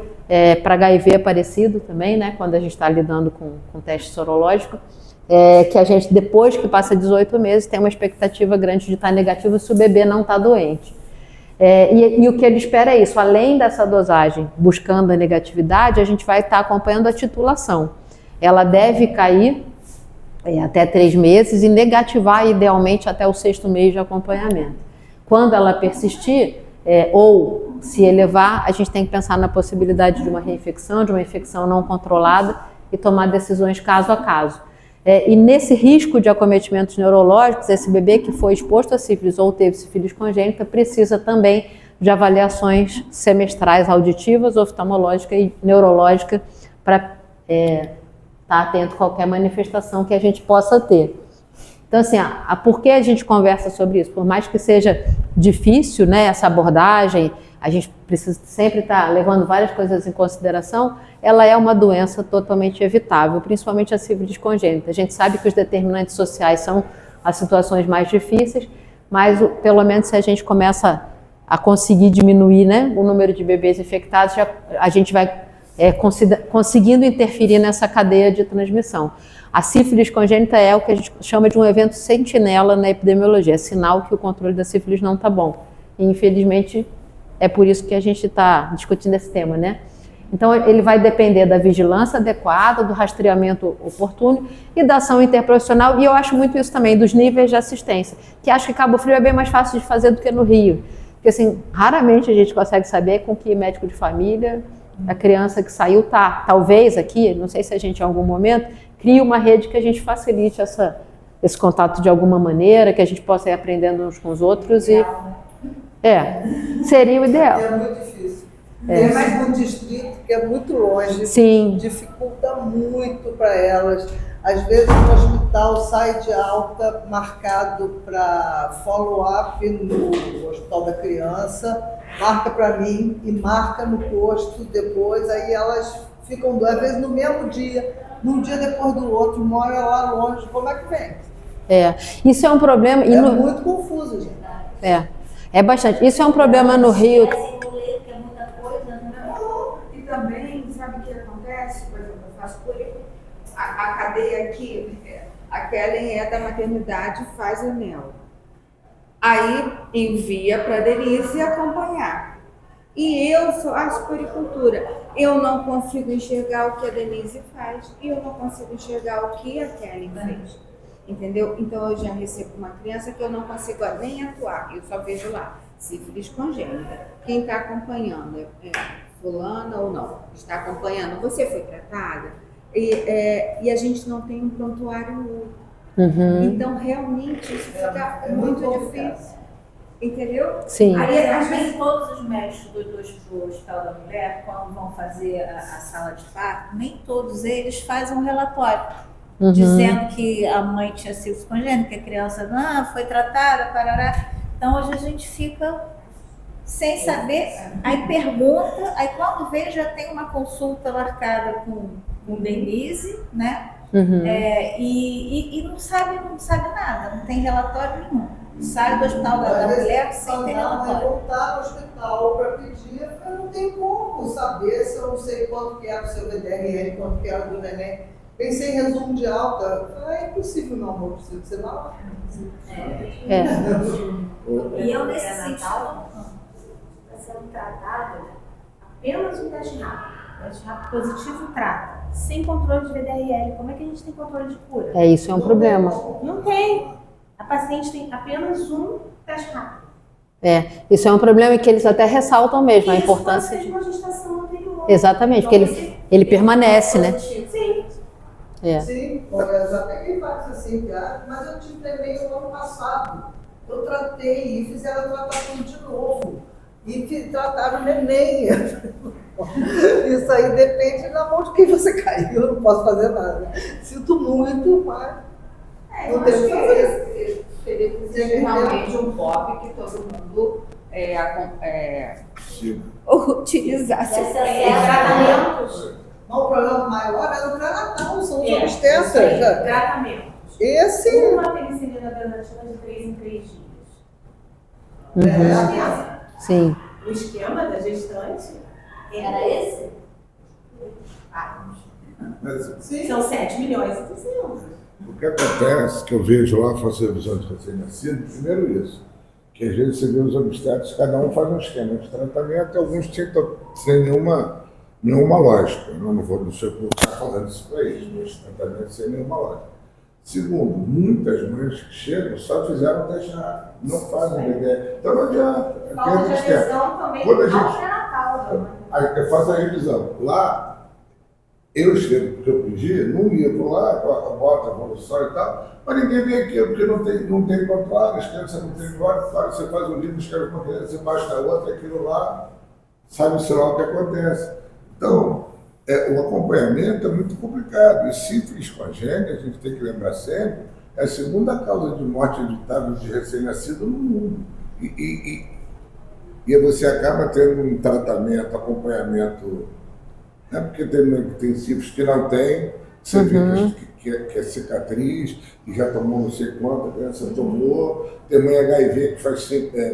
Para HIV é parecido também, né? Quando a gente está lidando com teste sorológico, que a gente, depois que passa 18 meses, tem uma expectativa grande de estar negativo se o bebê não está doente. E o que ele espera é isso, além dessa dosagem, buscando a negatividade, a gente vai estar acompanhando a titulação. Ela deve cair até 3 meses e negativar idealmente até o 6º mês de acompanhamento. Quando ela persistir, ou se elevar, a gente tem que pensar na possibilidade de uma reinfecção, de uma infecção não controlada e tomar decisões caso a caso. E nesse risco de acometimentos neurológicos, esse bebê que foi exposto a sífilis ou teve sífilis congênita precisa também de avaliações semestrais auditivas, oftalmológica e neurológica para estar atento a qualquer manifestação que a gente possa ter. Então, assim, por que a gente conversa sobre isso? Por mais que seja difícil, né, essa abordagem, a gente precisa sempre estar levando várias coisas em consideração, ela é uma doença totalmente evitável, principalmente a sífilis congênita. A gente sabe que os determinantes sociais são a situações mais difíceis, mas pelo menos se a gente começa a conseguir diminuir, né, o número de bebês infectados, a gente vai conseguindo interferir nessa cadeia de transmissão. A sífilis congênita é o que a gente chama de um evento sentinela na epidemiologia, é sinal que o controle da sífilis não está bom. E, infelizmente, é por isso que a gente está discutindo esse tema, né? Então, ele vai depender da vigilância adequada, do rastreamento oportuno e da ação interprofissional, e eu acho muito isso também, dos níveis de assistência, que acho que Cabo Frio é bem mais fácil de fazer do que no Rio. Porque, assim, raramente a gente consegue saber com que médico de família a criança que saiu tá. Talvez aqui, não sei se a gente em algum momento, crie uma rede que a gente facilite esse contato de alguma maneira, que a gente possa ir aprendendo uns com os outros. Seria o ideal. É muito difícil. Tem mais um distrito que é muito longe, sim, dificulta muito para elas. Às vezes o hospital sai de alta marcado para follow-up no hospital da criança, marca para mim e marca no posto depois, aí elas ficam, às vezes no mesmo dia, num dia depois do outro, mora lá longe, como é que vem? Isso é um problema. Muito confuso, gente. É bastante. Isso é um problema no Rio. E também, sabe o que acontece? Por exemplo, eu faço a cadeia aqui, a Kellen é da maternidade, faz anel. Aí envia para a Denise acompanhar. E eu faço puericultura. Eu não consigo enxergar o que a Denise faz e eu não consigo enxergar o que a Kellen fez. Entendeu? Então eu já recebo uma criança que eu não consigo nem atuar, eu só vejo lá, sífilis congênita. Quem está acompanhando é fulana ou não? Está acompanhando, você foi tratada? E a gente não tem um prontuário único. Então realmente isso fica muito difícil. Entendeu? Sim. Aí, às vezes, todos os médicos do Hospital da Mulher, quando vão fazer a sala de parto, nem todos eles fazem um relatório. Dizendo que a mãe tinha sífilis congênita, que a criança não foi tratada, parará. Então, hoje a gente fica sem saber, aí pergunta, aí quando vê já tem uma consulta marcada com Denise, né? E não sabe nada, não tem relatório nenhum. Sai do Hospital da Mulher sem ter relatório. Voltar ao hospital para pedir, eu não tenho como saber se eu não sei quanto que era o seu VDRL, quanto que era do neném. Pensei em resumo de alta. É impossível, meu amor, preciso que você vá lá. E eu, nesse sentido, está sendo tratada apenas um teste rápido. Teste rápido positivo trata. Sem controle de VDRL. Como é que a gente tem controle de cura? Isso é um problema. Não tem. A paciente tem apenas um teste rápido. Isso é um problema que eles até ressaltam mesmo, a importância. Isso pode ser de uma gestação anterior. Exatamente, porque ele permanece, né? Sim. Sim, eu já peguei vários assim, mas eu tive também no ano passado. Eu tratei e fizeram a tratação de novo. E trataram o neném. Isso aí depende da mão de quem você caiu, eu não posso fazer nada. Sinto muito, mas não tem o que fazer. Seria preciso realmente um POP que todo mundo utilizasse. Tratamentos. O problema maior era o pré-natal, são os obstetras. Tratamentos. Esse. Uma penicilina benzatina de 3 em 3 dias. Sim. O esquema da gestante era esse? São 7 milhões e 200. O que acontece, que eu vejo lá, faço revisão de recém-nascido, primeiro isso, que às vezes você vê os obstetras, cada um faz um esquema de tratamento, e alguns sem nenhuma lógica. Eu não sei como está falando isso para eles, mas tratamento sem nenhuma lógica. Segundo, muitas mães que chegam só fizeram teste rápido, não fazem ideia. Então não adianta. Falta de adesão também quando a ao gente pré-natal. aí eu faço a revisão. Lá, eu chego, porque eu pedi, não ia por lá, bota a evolução e tal, mas ninguém vem aqui, porque não tem controle, as crianças não têm controle, claro, você faz um livro, escreve uma criança, você baixa na outra, aquilo lá, sabe-se lá o que acontece. Então, o acompanhamento é muito complicado. E sífilis congênita, a gente tem que lembrar sempre, é a segunda causa de morte evitável de recém-nascido no mundo. E você acaba tendo um tratamento, acompanhamento, né? Porque tem sífilis que não tem, você vê que que é cicatriz, e já tomou não sei quanto, a criança tomou. Tem mãe HIV que faz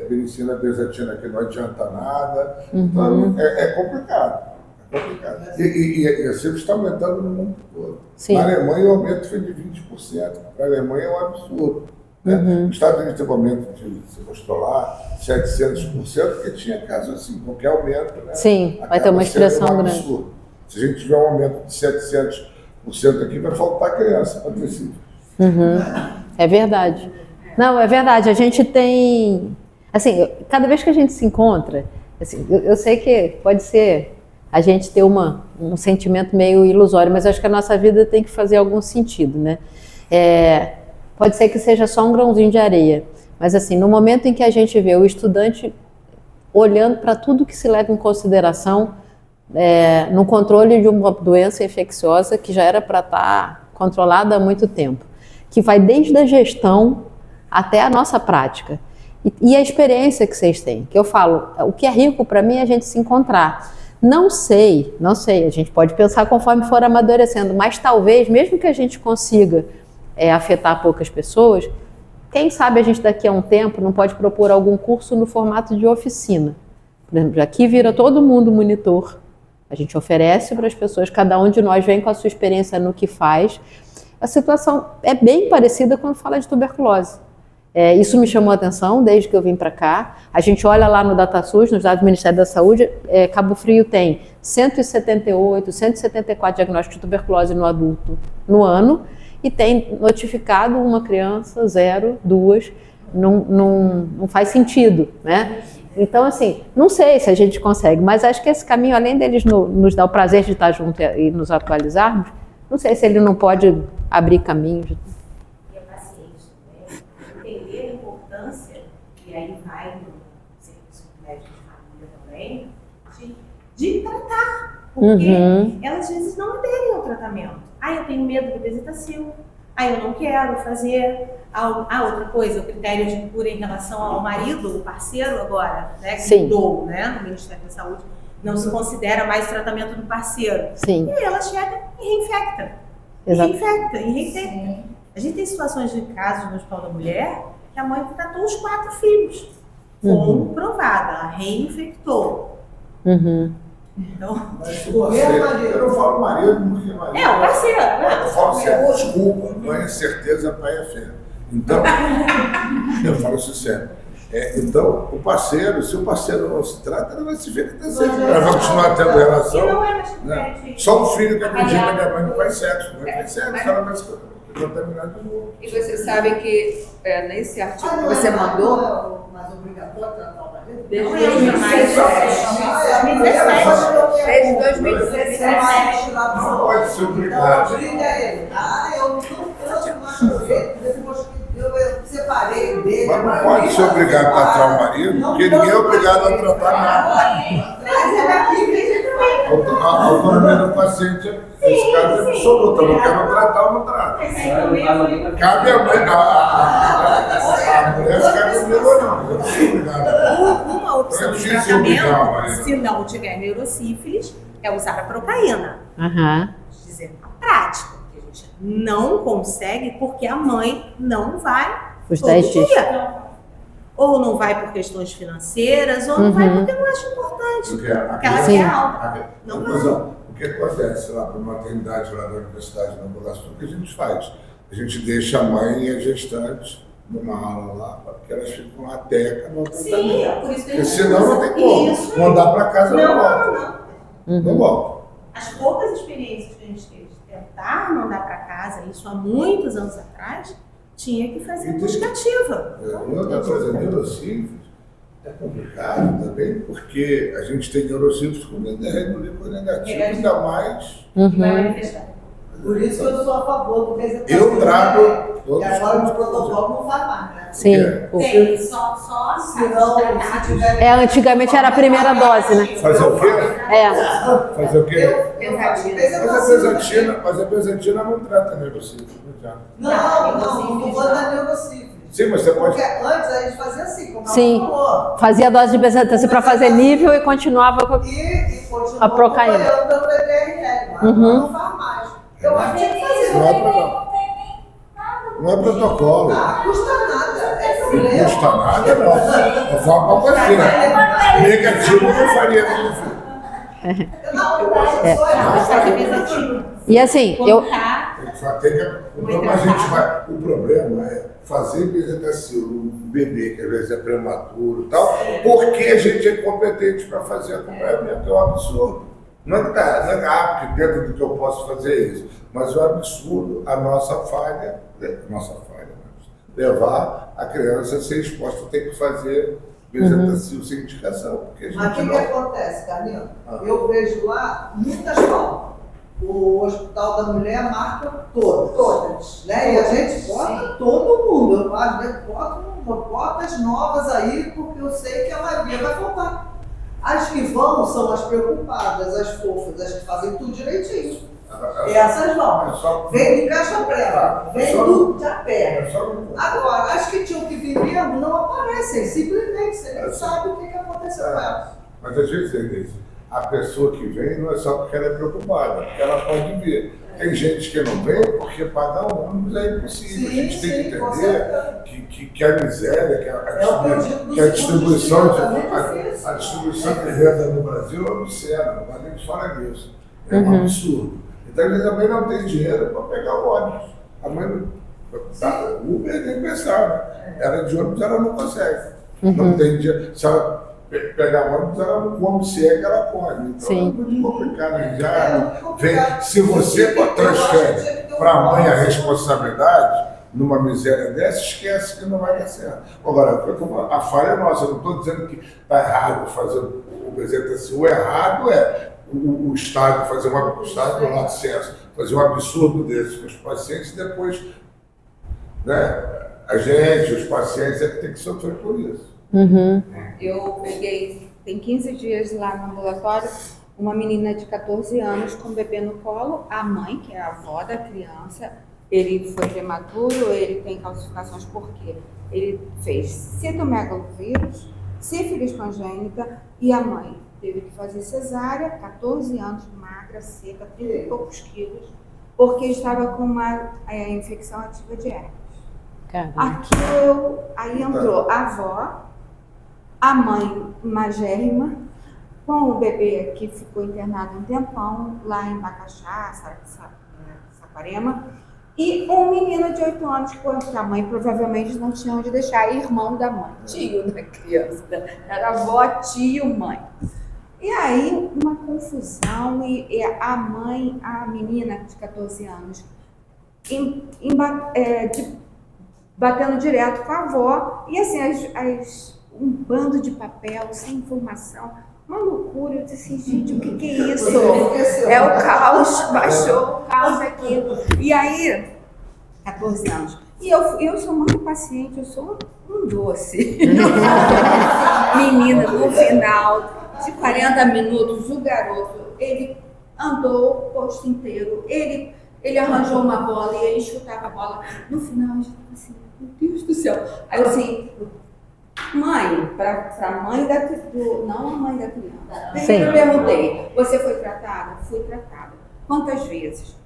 penicilina benzatina que não adianta nada. Então, é complicado. É complicado. E a sífilis está aumentando no mundo todo. Sim. Na Alemanha, o aumento foi de 20%. Para a Alemanha é um absurdo. Né? Nos Estados Unidos teve um aumento de, se mostrou lá, 700%, porque tinha casos assim, qualquer aumento. Né? Sim, vai ter uma expressão grande. Absurdo. Se a gente tiver um aumento de 700% aqui, vai faltar criança para ter sífilis. É verdade. Não, é verdade. A gente tem... Assim, cada vez que a gente se encontra, assim, eu sei que pode ser a gente ter um sentimento meio ilusório, mas acho que a nossa vida tem que fazer algum sentido, né? Pode ser que seja só um grãozinho de areia, mas assim, no momento em que a gente vê o estudante olhando para tudo que se leva em consideração no controle de uma doença infecciosa que já era para estar controlada há muito tempo, que vai desde a gestão até a nossa prática. E a experiência que vocês têm, que eu falo, o que é rico para mim é a gente se encontrar. Não sei, a gente pode pensar conforme for amadurecendo, mas talvez, mesmo que a gente consiga afetar poucas pessoas, quem sabe a gente daqui a um tempo não pode propor algum curso no formato de oficina. Por exemplo, aqui vira todo mundo monitor, a gente oferece para as pessoas, cada um de nós vem com a sua experiência no que faz. A situação é bem parecida quando fala de tuberculose. Isso me chamou a atenção desde que eu vim para cá. A gente olha lá no DataSUS, nos dados do Ministério da Saúde, Cabo Frio tem 178, 174 diagnósticos de tuberculose no adulto no ano e tem notificado uma criança, 0, 2, não faz sentido, né? Então, assim, não sei se a gente consegue, mas acho que esse caminho, além deles nos dar o prazer de estar junto e nos atualizarmos, não sei se ele não pode abrir caminhos. E a paciente, né? Entender a importância, e aí vai no serviço médico de família também, de tratar. Porque elas às vezes não aderem ao tratamento. Eu tenho medo do bezetacil. Eu não quero fazer. Outra coisa, o critério de cura em relação ao marido, o parceiro agora, né, que mudou, né, no Ministério da Saúde, não se considera mais tratamento do parceiro. Sim. E aí ela chega e reinfecta. Exato. Reinfecta. A gente tem situações de casos no Hospital da Mulher que a mãe tratou os 4 filhos. Comprovada, ela reinfectou. Então, Eu não falo marido porque marido. o parceiro. Eu falo sempre, desculpa, não é certeza, pai é fé. Então, eu falo isso sempre. Então, o parceiro, se o parceiro não se trata, ele vai se ver que está certo. Ela vai continuar tendo relação. Né? Só o filho que acredita que a mãe não faz sexo. Não faz sexo, ela vai se contaminar de novo. E você sabe que nesse artigo que você mandou, Mas obrigatório tratar o marido? desde 2017. Não pode ser obrigado. Obriga ele. Eu não canso mais ver, depois que eu separei dele. Mas não pode ser obrigado a tratar o marido, porque ninguém é obrigado a tratar nada. A autonomia do paciente, nesse caso, é absoluta. Eu não quero tratar ou não trato. Cabe a mãe, a mulher ficar comigo ou não. Eu não sou obrigado. Uma opção de tratamento, se não tiver neurosífilis, é usar a procaína. Dizer na prática, que a gente não consegue porque a mãe não vai Os todo 10 dias. dia. Ou não vai por questões financeiras, ou não vai porque não acha importante. Porque ela quer alta. Não vai. O que acontece lá para a maternidade lá da Universidade de Nova Iguaçu, o que a gente faz? A gente deixa a mãe e a gestante numa ala lá, porque elas ficam na teca no tratamento. Sim, por isso que a Porque gente senão não tem como. Isso. Mandar para casa não volta. Não. Não volta. As poucas experiências que a gente teve de tentar mandar para casa, isso há muitos anos atrás, tinha que fazer busca ativa. E outra coisa, neurocífilis é complicado também, porque a gente tem neurocífilis com redulico negativo, ainda mais. Vai manifestar. Por isso que eu sou a favor do bezetacil. Eu trago todos E agora no protocolo não faz mais, né? Sim. Tem, só Se não, se tiver... Antigamente era a primeira dose, né? Fazer o quê? Fazer o quê? Mas a bezatina não trata neurocífilis, não trata. Não vou dar neurocífilis. Sim, mas você pode... Porque antes a gente fazia assim, como Sim. ela falou. Fazia dose de bezetacil para fazer nível e continuava com E continuou a procaína. acompanhando pelo PDRL, mas agora não faz mais. Eu acho que tinha que fazer. Não é protocolo. Ah, custa nada. É Não problema. custa nada, não. Eu falo pra você. Negativo eu não faria, meu filho. Não, eu acho que só E assim, eu, Só tem que, o problema é fazer bezetacil no bebê, que às vezes é prematuro e tal, porque a gente é incompetente para fazer acompanhamento. É um absurdo. Não é porque dentro do que eu posso fazer é isso, mas é um absurdo a nossa falha, levar a criança a ser exposta a ter que fazer bezetacil sem indicação. Porque a gente Mas o que não... acontece, Carlinhos? Eu vejo lá muitas faltas. O Hospital da Mulher marca todas, né? E a gente bota todo mundo. Eu às vezes boto as novas aí, porque eu sei que a maioria vai faltar. As que vão são as preocupadas, as fofas, as que fazem tudo direitinho. Essas vão. Vem de caixa preta, vem do de a pé. Agora, as que tinham que vir mesmo não aparecem, simplesmente. Você nem sabe o que aconteceu com elas. Mas às vezes é isso. A pessoa que vem não é só porque ela é preocupada, porque ela pode ver. Tem gente que não vem porque pagar um ônibus é impossível. Sim, a gente tem que com entender certeza. que a miséria, que a distribuição de renda no Brasil é obscena, mas a gente fala nisso. É um absurdo. Então ele também não tem dinheiro para pegar o ônibus. A mãe o Uber nem pensar, né? Ela de ônibus ela não consegue. Não tem dinheiro. Se ela pegar o ônibus, ela não come, se é que ela come. Então é muito complicado. Se você transfere para a mãe a responsabilidade numa miséria dessa, esquece que não vai dar certo. Agora, a falha é nossa. Eu não estou dizendo que está errado fazer o bezetacil. O errado é o Estado fazer o Estado do lado certo, fazer um absurdo desse com os pacientes e depois, né, a gente, os pacientes, é que tem que sofrer por isso. Eu peguei, tem 15 dias lá no ambulatório, uma menina de 14 anos com um bebê no colo, a mãe, que é a avó da criança, ele foi prematuro, ele tem calcificações porque ele fez citomegalovírus, sífilis congênita e a mãe teve que fazer cesárea, 14 anos, magra, seca, 30 e poucos quilos, porque estava com uma infecção ativa de herpes. Aí entrou a avó, a mãe magérrima, com o bebê que ficou internado um tempão, lá em Bacaxá, Saquarema, e um menino de 8 anos, que a mãe provavelmente não tinha onde deixar, irmão da mãe, tio da criança, era avó, tio, mãe. E aí, uma confusão, e a mãe, a menina de 14 anos, batendo direto com a avó, e assim, um bando de papel, sem informação, uma loucura. Eu disse assim, gente, o que é isso? É o caos, baixou o caos aqui. E aí, 14 anos. E eu sou muito paciente, eu sou um doce. Menina, no final de 40 minutos, o garoto, ele andou o posto inteiro, ele arranjou uma bola e ele chutava a bola. No final, eu já estava assim, meu Deus do céu. Aí eu assim, mãe, para mãe não a mãe da criança. Eu perguntei, você foi tratada? Fui tratada. Quantas vezes?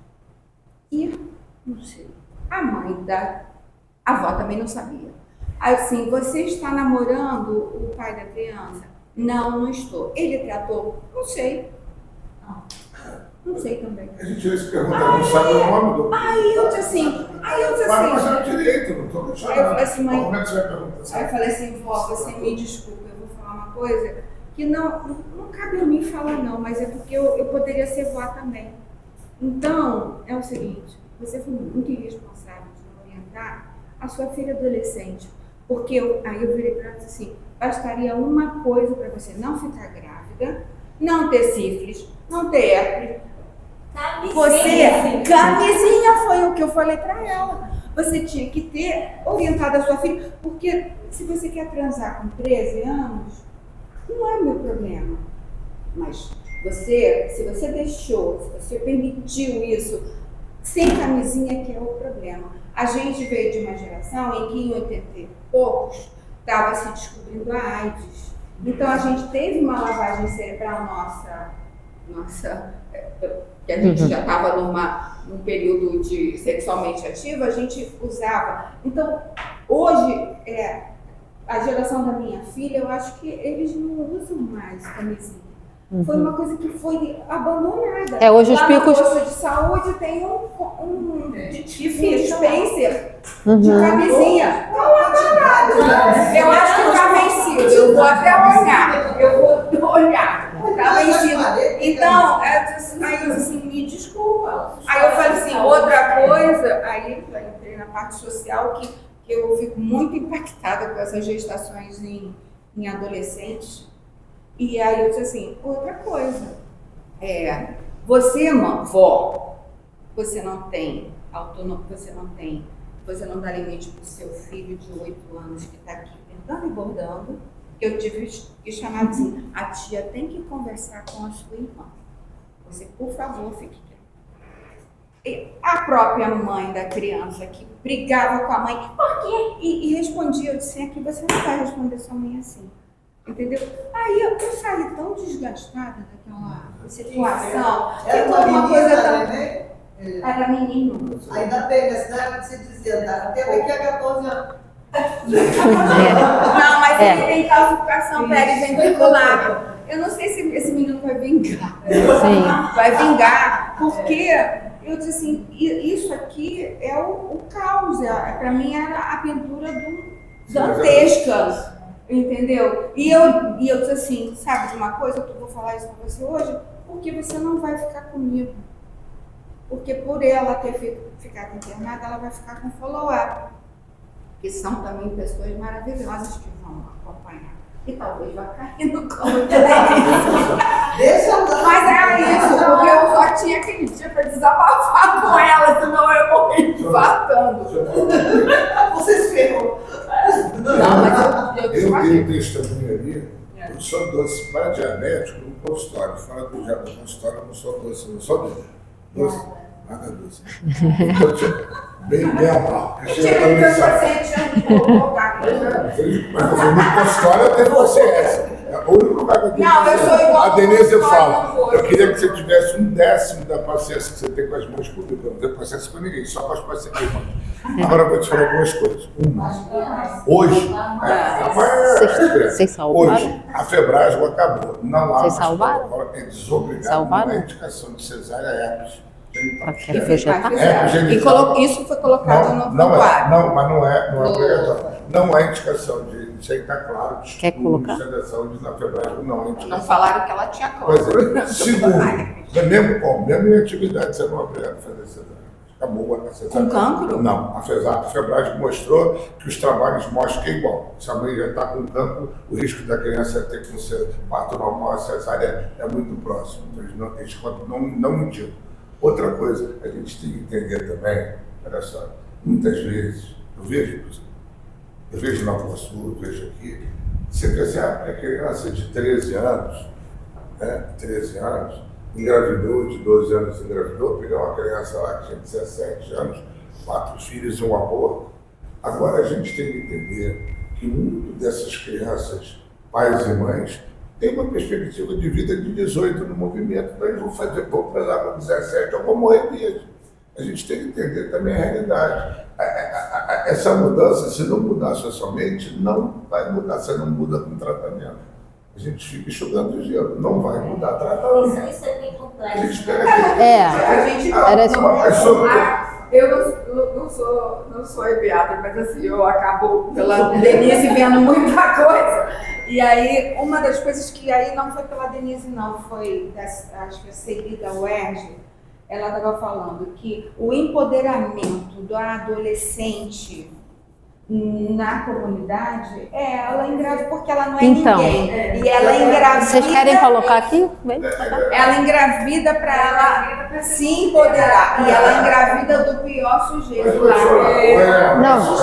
E, não sei, a avó também não sabia. Aí assim, você está namorando o pai da criança? Não, não estou. Ele tratou? Não sei. Não sei também. A gente se pergunta, não sabe o nome do... Aí eu disse assim... Mas é direito, não estou deixando. Aí eu falei assim, mãe... Como é que você vai perguntar assim? Aí eu falei assim, vó, você me desculpa, eu vou falar uma coisa que não cabe a mim falar não, mas é porque eu poderia ser vó também. Então, é o seguinte, você foi muito irresponsável de orientar a sua filha adolescente, porque aí eu virei para ela e disse assim, bastaria uma coisa para você não ficar grávida, não ter sífilis, não ter herpes. Camisinha foi o que eu falei para ela. Você tinha que ter orientado a sua filha, porque se você quer transar com 13 anos, não é meu problema. Mas se você deixou, se você permitiu isso, sem camisinha que é o problema. A gente veio de uma geração em que em 80 e poucos estava se descobrindo a AIDS. Então a gente teve uma lavagem cerebral nossa nossa, que a gente já estava num período de sexualmente ativo, a gente usava. Então, hoje, a geração da minha filha, eu acho que eles não usam mais camisinha. Foi uma coisa que foi abandonada. Hoje os Lá picos... no posto de saúde tem um dispenser de camisinha. Tá abandonado. Eu acho que tá vencido. Eu vou até olhar. Eu vou olhar. Tá vencido. Então, aí eu disse assim, me desculpa. Aí eu falei assim, outra coisa, aí eu entrei na parte social que eu fico muito impactada com essas gestações em adolescentes. E aí eu disse assim, outra coisa, você, vó, você não tem autonomia, você não dá limite para o seu filho de 8 anos que está aqui tentando e bordando, eu tive que chamar assim, a tia tem que conversar com a sua irmã. Você, por favor, fique quieto. E a própria mãe da criança que brigava com a mãe, por quê? E respondia, eu disse, aqui você não vai responder sua mãe assim. Entendeu? Aí eu saí tão desgastada daquela situação. Era que foi uma coisa tão... né? Era menino. Ainda bem, né? Senão era de se dizer, até daqui a 14 anos. Não, mas ele tem calcificação periventricular. Eu não sei se esse menino vai vingar. Sim. Vai vingar, porque eu disse assim, isso aqui é o caos. Para mim era a pintura dantesca. Entendeu? E eu disse assim, sabe de uma coisa, eu vou falar isso para você hoje, porque você não vai ficar comigo. Porque por ela ter ficado internada, ela vai ficar com follow-up. Que são também pessoas maravilhosas que vão acompanhar. E talvez vá cair no colo de Mas era isso, porque eu só tinha aquele dia para desabafar com ela, senão eu morri infartando. Você se ferrou. Não, mas eu tenho testemunho ali, eu sou doce para diabético no consultório. Fora do consultório, eu não sou doce, eu sou doce. Nada doce. Bem amargo. Mas no consultório eu tenho você essa. É o único lugar que eu tenho. Não, eu sou igual. A Denise fala, eu queria que você tivesse 1/10 da paciência que você tem com as mãos comigo. Eu não tenho paciência com ninguém, só com as pacientes. Agora eu vou te falar algumas coisas. Hoje, Vocês salvaram? hoje, a Febrasgo acabou. Não há Vocês mais salvaram? protocolo, é desobrigado. Salvaram? Não é indicação de cesárea herpes. Quer vegetar? E isso foi colocado no prontuário. Não, mas não é obrigatório. Não há indicação de. Isso aí está claro. Quer colocar? O Ministério da Saúde na Febrasgo não há indicação. Não falaram que ela tinha Pois cobra. é. Segundo, mesmo em atividade, você não é obrigado a fazer cesárea. Acabou a cesárea. Com cancro? Não, a Febrasgo mostrou que os trabalhos mostram que é igual. Se a mãe já está com cancro, o risco da criança ter que ser parto normal, a cesárea é muito próximo. Então, eles não indicam. Outra coisa, a gente tem que entender também, olha só, muitas vezes, eu vejo na Rua Sul, eu vejo aqui, você vê assim, a criança de 13 anos, né, 13 anos, engravidou, de 12 anos engravidou, pegou uma criança lá que tinha 17 anos, 4 filhos e um aborto. Agora a gente tem que entender que muito dessas crianças, pais e mães, tem uma perspectiva de vida de 18 no movimento, então eles vão pesar com 17, eu vou morrer mesmo. A gente tem que entender também a realidade. Essa mudança, se não mudar socialmente, não vai mudar, você não muda com tratamento. A gente fica enxugando o gelo, não vai mudar tratamento. Isso é bem A complexo. gente espera que... A gente Era esse eu não sou pediatra, mas assim, eu acabo pela Denise vendo muita coisa. E aí, uma das coisas que aí não foi pela Denise, não, foi, acho que a seguida UERJ, ela estava falando que o empoderamento do adolescente na comunidade é ela engravida, porque ela não é Então, ninguém. E ela engravida. Vocês querem colocar aqui? Vem. Ela engravida para ela se empoderar. E ela engravida do pior sujeito lá. Não.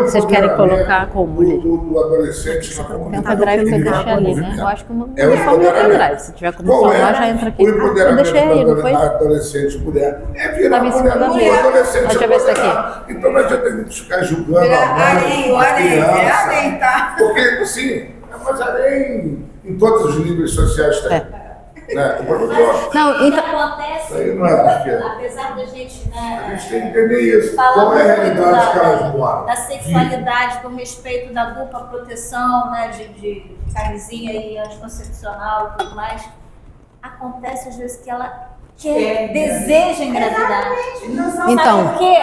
Vocês querem colocar como? Do adolescente na Tem um comunidade. pendrive que eu deixei ali, né? Eu acho que uma É o uniforme é empoderamento. pendrive. Se tiver como Qual salvar, já entra aqui. o Eu empoderamento deixei aí, não foi? da adolescente mulher? É virar Tava em cima da mulher, mesa. adolescente Deixa eu ver isso aqui. empoderada. Então não adianta a gente ficar julgando Vira a mãe, harém, o a harém, é criança. harém, tá? Porque, assim, mas harém, em em todos os níveis sociais tem. Né? O professor, Não, O que então, acontece, isso aí não é porque apesar da gente, a né, gente tem que entender isso. falar Qual é a muito realidade que elas moram? da sexualidade, do respeito da dupla proteção, né, de camisinha e anticoncepcional e tudo mais, acontece às vezes que ela deseja engravidar. Então. Sabe por quê?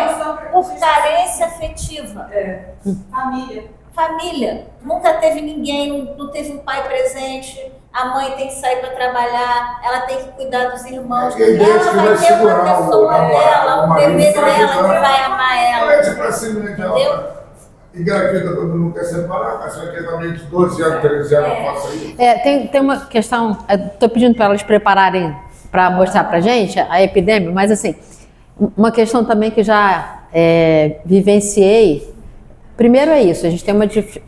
Por carência afetiva. Família. Família. Nunca teve ninguém, não teve um pai presente. A mãe tem que sair para trabalhar, ela tem que cuidar dos irmãos. E a ideia é Ela que vai vai ter uma segurar o pessoa namorado, dela, o um marido bebê vai dela que ajudar. vai amar ela. Parece pra cima, né? Entendeu? Engravida quando não quer separar, mas vai ter também de 12 anos, 13 anos, faça isso. tem uma questão, estou pedindo para elas prepararem para mostrar para a gente a epidemia, mas assim, uma questão também que já vivenciei. Primeiro é isso, a gente tem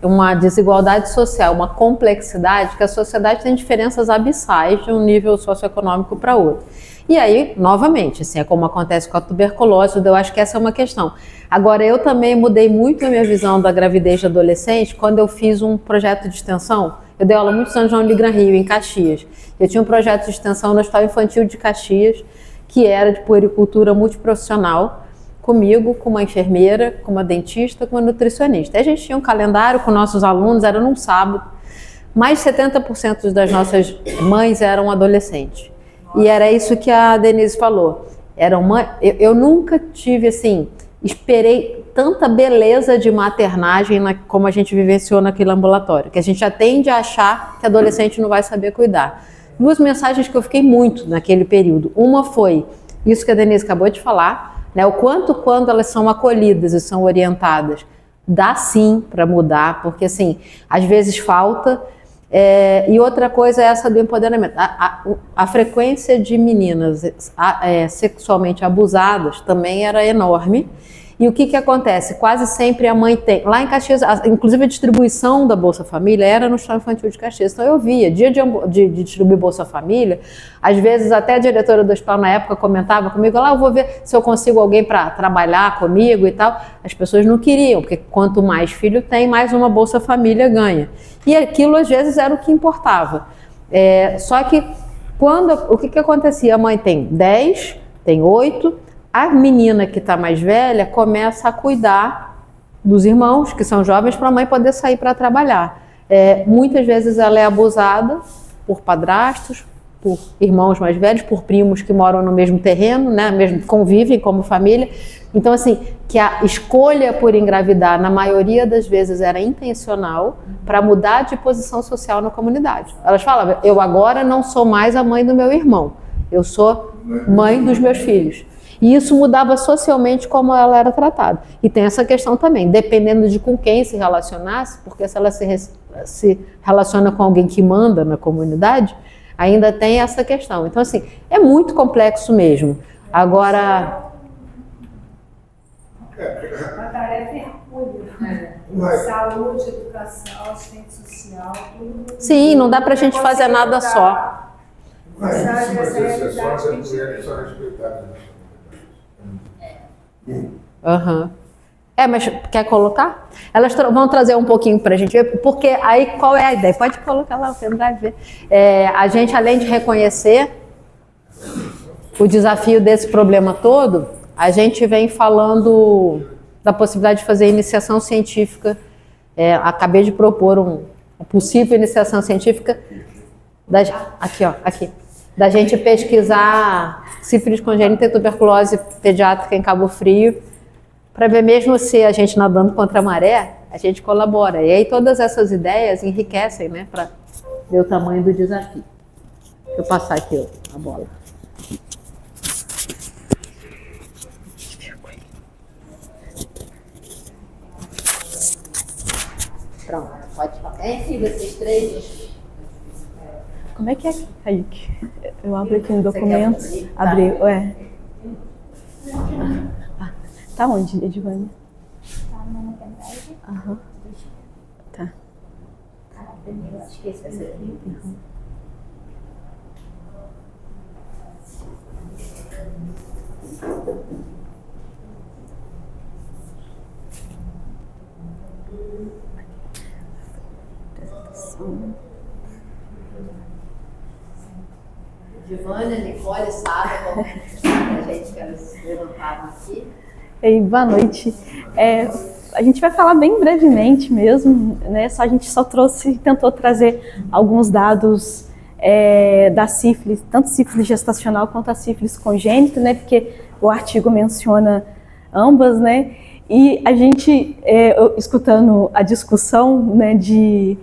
uma desigualdade social, uma complexidade, que a sociedade tem diferenças abissais de um nível socioeconômico para outro. E aí, novamente, assim, é como acontece com a tuberculose, eu acho que essa é uma questão. Agora, eu também mudei muito a minha visão da gravidez de adolescente quando eu fiz um projeto de extensão. Eu dei aula muitos anos na Unigran Rio, em Caxias. Eu tinha um projeto de extensão no Hospital Infantil de Caxias, que era de puericultura multiprofissional, comigo, com uma enfermeira, com uma dentista, com uma nutricionista. A gente tinha um calendário com nossos alunos, era num sábado. Mais de 70% das nossas mães eram adolescentes. E era isso que a Denise falou. Eu nunca tive, assim, esperei tanta beleza de maternagem como a gente vivenciou naquele ambulatório, que a gente já tende a achar que adolescente não vai saber cuidar. Duas mensagens que eu fiquei muito naquele período. Uma foi isso que a Denise acabou de falar, né, o quanto quando elas são acolhidas e são orientadas, dá sim para mudar, porque assim, às vezes falta. E outra coisa é essa do empoderamento. A frequência de meninas sexualmente abusadas também era enorme. E o que acontece? Quase sempre a mãe tem... Lá em Caxias, inclusive a distribuição da Bolsa Família era no Hospital Infantil de Caxias. Então eu via, dia de distribuir Bolsa Família, às vezes até a diretora do hospital na época comentava comigo, lá eu vou ver se eu consigo alguém para trabalhar comigo e tal. As pessoas não queriam, porque quanto mais filho tem, mais uma Bolsa Família ganha. E aquilo às vezes era o que importava. Só que o que acontecia? A mãe tem 10, tem 8... A menina que está mais velha começa a cuidar dos irmãos, que são jovens, para a mãe poder sair para trabalhar. Muitas vezes ela é abusada por padrastos, por irmãos mais velhos, por primos que moram no mesmo terreno, né, mesmo convivem como família. Então, assim, que a escolha por engravidar, na maioria das vezes, era intencional para mudar de posição social na comunidade. Elas falavam, eu agora não sou mais a mãe do meu irmão, eu sou mãe dos meus filhos. E isso mudava socialmente como ela era tratada. E tem essa questão também, dependendo de com quem se relacionasse, porque se ela se relaciona com alguém que manda na comunidade, ainda tem essa questão. Então, assim, é muito complexo mesmo. Agora... A tarefa é hercúlea, né? Saúde, educação, assistência social, tudo. Sim, não dá pra gente fazer nada só. Mas exceções é mulheres são respeitadas. Uhum. Mas quer colocar? Elas vão trazer um pouquinho para a gente ver, porque aí qual é a ideia? Pode colocar lá o pendrive ver. A gente, além de reconhecer o desafio desse problema todo, a gente vem falando da possibilidade de fazer iniciação científica. Acabei de propor uma possível iniciação científica aqui. Da gente pesquisar sífilis congênita e tuberculose pediátrica em Cabo Frio, para ver mesmo se a gente nadando contra a maré, a gente colabora. E aí todas essas ideias enriquecem, né, para ver o tamanho do desafio. Deixa eu passar aqui a bola. Pronto, pode falar. Entre vocês três. Como é que é, Kaique? Eu abro aqui um documento. Abri, Tá onde, Edivânia? Tá no pendrive. Aham. Tá. Esqueci essa aqui. Givânia, Nicole, Sara, como a gente que elas levantaram aqui. Ei, boa noite. A gente vai falar bem brevemente mesmo, né? A gente só tentou trazer alguns dados da sífilis, tanto sífilis gestacional quanto a sífilis congênita, né? Porque o artigo menciona ambas, né? E a gente, escutando a discussão, né, de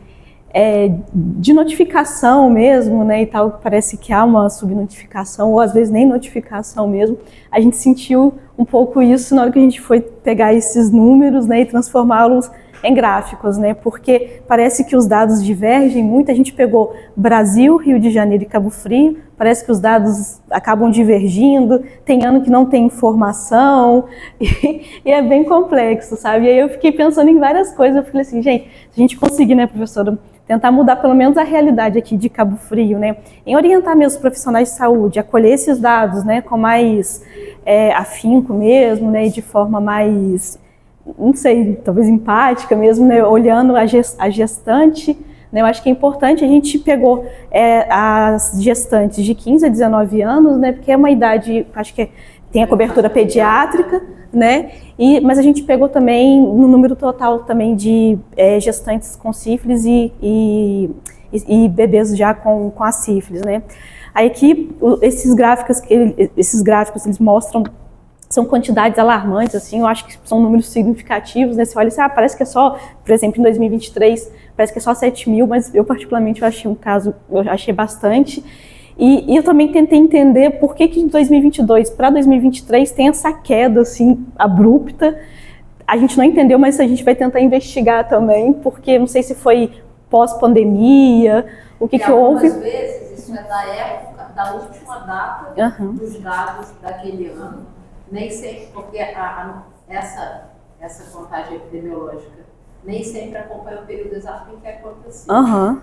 notificação mesmo, né, e tal, parece que há uma subnotificação, ou às vezes nem notificação mesmo, a gente sentiu um pouco isso na hora que a gente foi pegar esses números, né, e transformá-los em gráficos, né, porque parece que os dados divergem muito. A gente pegou Brasil, Rio de Janeiro e Cabo Frio, parece que os dados acabam divergindo, tem ano que não tem informação, e é bem complexo, sabe? E aí eu fiquei pensando em várias coisas, eu falei assim, gente, se a gente conseguir, né, professora, tentar mudar pelo menos a realidade aqui de Cabo Frio, né, em orientar mesmo os profissionais de saúde, acolher esses dados, né, com mais afinco mesmo, né, e de forma mais, não sei, talvez empática mesmo, né, olhando a gestante, né, eu acho que é importante. A gente pegou as gestantes de 15 a 19 anos, né, porque é uma idade, acho que tem a cobertura pediátrica, né, mas a gente pegou também no número total também de gestantes com sífilis e bebês já com a sífilis, né. Aí aqui, esses gráficos eles mostram, são quantidades alarmantes, assim, eu acho que são números significativos, né? Você olha assim, parece que é só, por exemplo, em 2023, parece que é só 7 mil, mas eu particularmente eu achei bastante. E eu também tentei entender por que de 2022 para 2023 tem essa queda, assim, abrupta. A gente não entendeu, mas a gente vai tentar investigar também, porque não sei se foi pós-pandemia, o que houve. Algumas vezes isso é da época, da última data dos dados daquele ano. Nem sempre, porque essa contagem epidemiológica nem sempre acompanha o período exato em que aconteceu.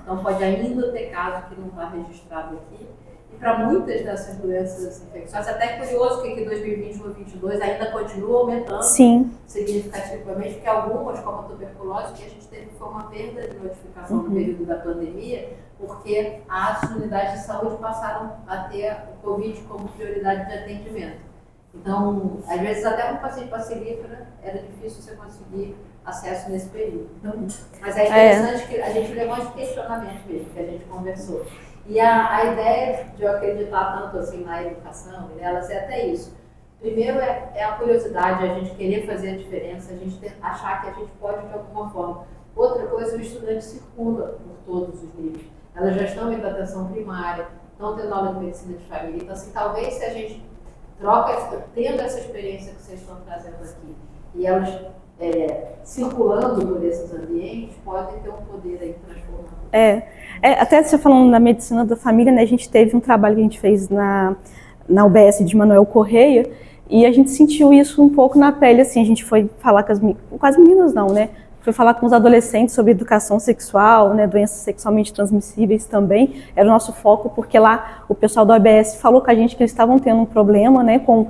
Então pode ainda ter caso que não está registrado aqui. E para muitas dessas doenças infecciosas, até é curioso que em 2021 e 2022 ainda continua aumentando significativamente, porque algumas, como a tuberculose, que a gente teve foi uma perda de notificação no período da pandemia, porque as unidades de saúde passaram a ter o Covid como prioridade de atendimento. Então, às vezes até um paciente passífera era difícil você conseguir acesso nesse período. Então, mas é interessante que a gente levante questionamento mesmo, que a gente conversou. E a ideia de eu acreditar tanto assim na educação e nelas é até isso. Primeiro é a curiosidade, a gente querer fazer a diferença, a gente achar que a gente pode de alguma forma. Outra coisa, o estudante circula por todos os níveis. Elas já estão indo à atenção primária, estão tendo aula de medicina de família. Então, assim, talvez se a gente tendo essa experiência que vocês estão trazendo aqui, e elas circulando por esses ambientes, podem ter um poder aí transformador. Até você falando da medicina da família, né, a gente teve um trabalho que a gente fez na UBS de Manuel Correia, e a gente sentiu isso um pouco na pele, assim, a gente foi falar com as meninas não, né, foi falar com os adolescentes sobre educação sexual, né, doenças sexualmente transmissíveis também, era o nosso foco, porque lá o pessoal da OBS falou com a gente que eles estavam tendo um problema, né, com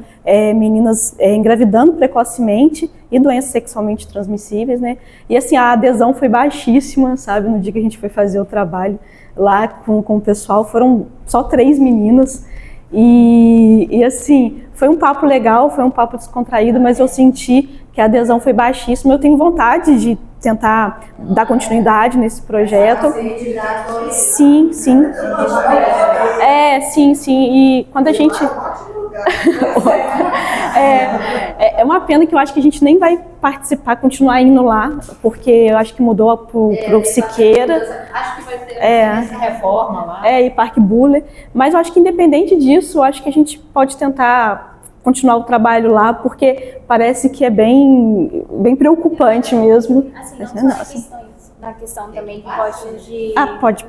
meninas engravidando precocemente e doenças sexualmente transmissíveis, né, e assim, a adesão foi baixíssima, sabe, no dia que a gente foi fazer o trabalho lá com o pessoal, foram só 3 meninas, e assim, foi um papo legal, foi um papo descontraído, mas eu senti que a adesão foi baixíssima. Eu tenho vontade de tentar dar continuidade nesse projeto. Sim. Sim. E quando a gente... É uma pena que eu acho que a gente nem vai participar, continuar indo lá, porque eu acho que mudou pro Siqueira. Acho que vai ter essa reforma lá. E Parque Buller. Mas eu acho que independente disso, eu acho que a gente pode tentar continuar o trabalho lá, porque parece que é bem preocupante mesmo. Assim, na questão também de postos de saúde,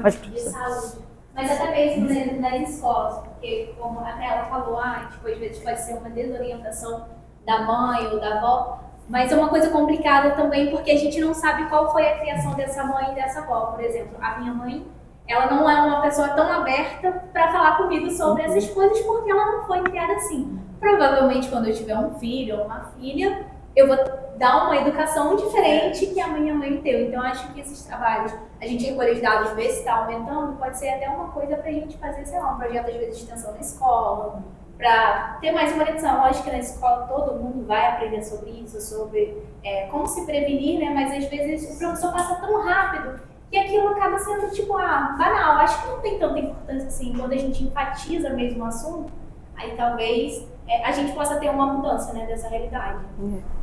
mas até mesmo nas escolas, porque como até ela falou, tipo, às vezes pode ser uma desorientação da mãe ou da avó, mas é uma coisa complicada também, porque a gente não sabe qual foi a criação dessa mãe e dessa avó. Por exemplo, a minha mãe, ela não é uma pessoa tão aberta para falar comigo sobre essas coisas, porque ela não foi criada assim. Provavelmente quando eu tiver um filho ou uma filha, eu vou dar uma educação diferente que a minha mãe deu. Então, acho que esses trabalhos, a gente recolher os dados, ver se está aumentando, pode ser até uma coisa para a gente fazer, sei lá, um projeto às vezes de extensão na escola, para ter mais orientação. Lógico que na escola todo mundo vai aprender sobre isso, sobre como se prevenir, né? Mas às vezes o professor passa tão rápido que aquilo acaba sendo tipo, banal. Acho que não tem tanta importância assim. Quando a gente enfatiza mesmo o assunto, aí talvez a gente possa ter uma mudança, né, dessa realidade.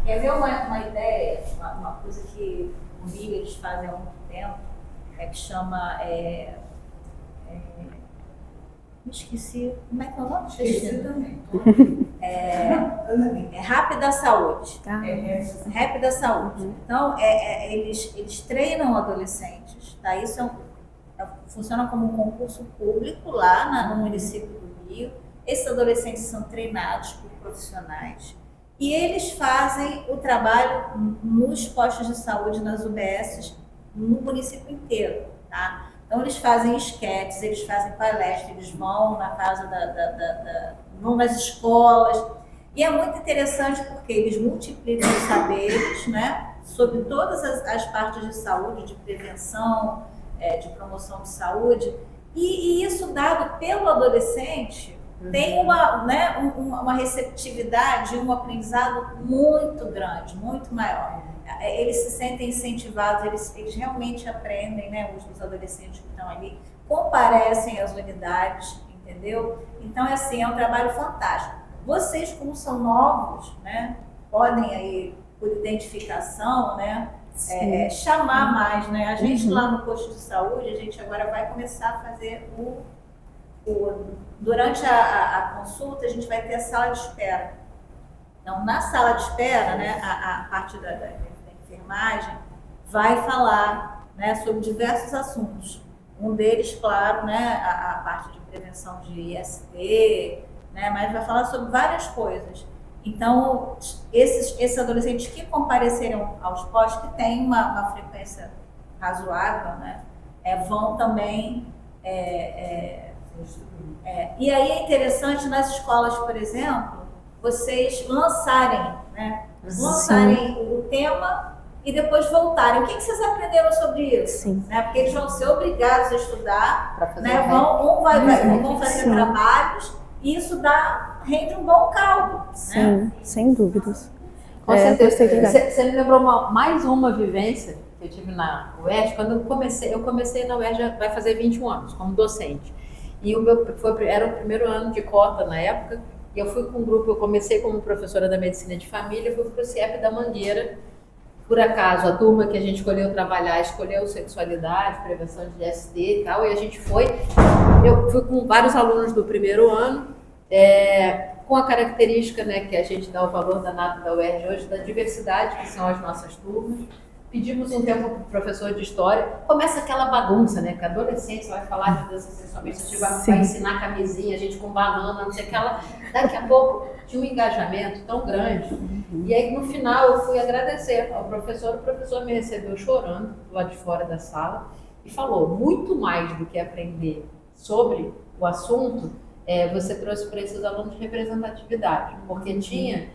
Quer ver uma ideia, uma coisa que no Rio eles fazem há muito tempo, que chama... me esqueci. Como é que é o nome? Esqueci também. Rápida Saúde. Rápida Saúde. Então, eles treinam adolescentes, tá? Isso funciona como um concurso público lá no município do Rio. Esses adolescentes são treinados por profissionais e eles fazem o trabalho nos postos de saúde, nas UBSs, no município inteiro, tá? Então, eles fazem esquetes, eles fazem palestras, eles vão na casa vão nas escolas. E é muito interessante porque eles multiplicam os saberes, né, sobre todas as partes de saúde, de prevenção, de promoção de saúde. E isso dado pelo adolescente tem uma receptividade, um aprendizado muito grande, muito maior. Eles se sentem incentivados, eles realmente aprendem, né? Os adolescentes que estão ali comparecem às unidades, entendeu? Então, é um trabalho fantástico. Vocês, como são novos, né, podem aí, por identificação, né, chamar mais, né? A gente lá no posto de saúde, a gente agora vai começar a fazer durante a consulta, a gente vai ter a sala de espera. Então, na sala de espera, né, a parte da enfermagem vai falar, né, sobre diversos assuntos. Um deles, claro, né, a parte de prevenção de IST, né, mas vai falar sobre várias coisas. Então, esses adolescentes que compareceram aos postos, que têm uma frequência razoável, né, vão também... E aí é interessante nas escolas, por exemplo, vocês lançarem o tema e depois voltarem. O que vocês aprenderam sobre isso? Sim. Né? Porque eles vão ser obrigados a estudar, né? vão fazer trabalhos e isso rende um bom caldo. Sim, né? Sem dúvidas. Com certeza. Você me lembrou mais uma vivência que eu tive na UERJ. Quando eu comecei na UERJ, vai fazer 21 anos, como docente. E era o primeiro ano de cota na época, e eu fui com um grupo, eu comecei como professora da medicina de família, fui para o CIEP da Mangueira. Por acaso, a turma que a gente escolheu trabalhar, escolheu sexualidade, prevenção de IST e tal, e a gente eu fui com vários alunos do primeiro ano, com a característica, né, que a gente dá o valor danado da UERJ hoje, da diversidade, que são as nossas turmas. Pedimos um tempo para o professor de história, começa aquela bagunça, né? Que a adolescente vai falar de dança sexualmente, a gente vai ensinar camisinha, a gente com banana, não sei o que ela. Daqui a pouco tinha um engajamento tão grande. E aí no final eu fui agradecer ao professor, o professor me recebeu chorando lá de fora da sala e falou: muito mais do que aprender sobre o assunto, você trouxe para esses alunos representatividade, porque tinha,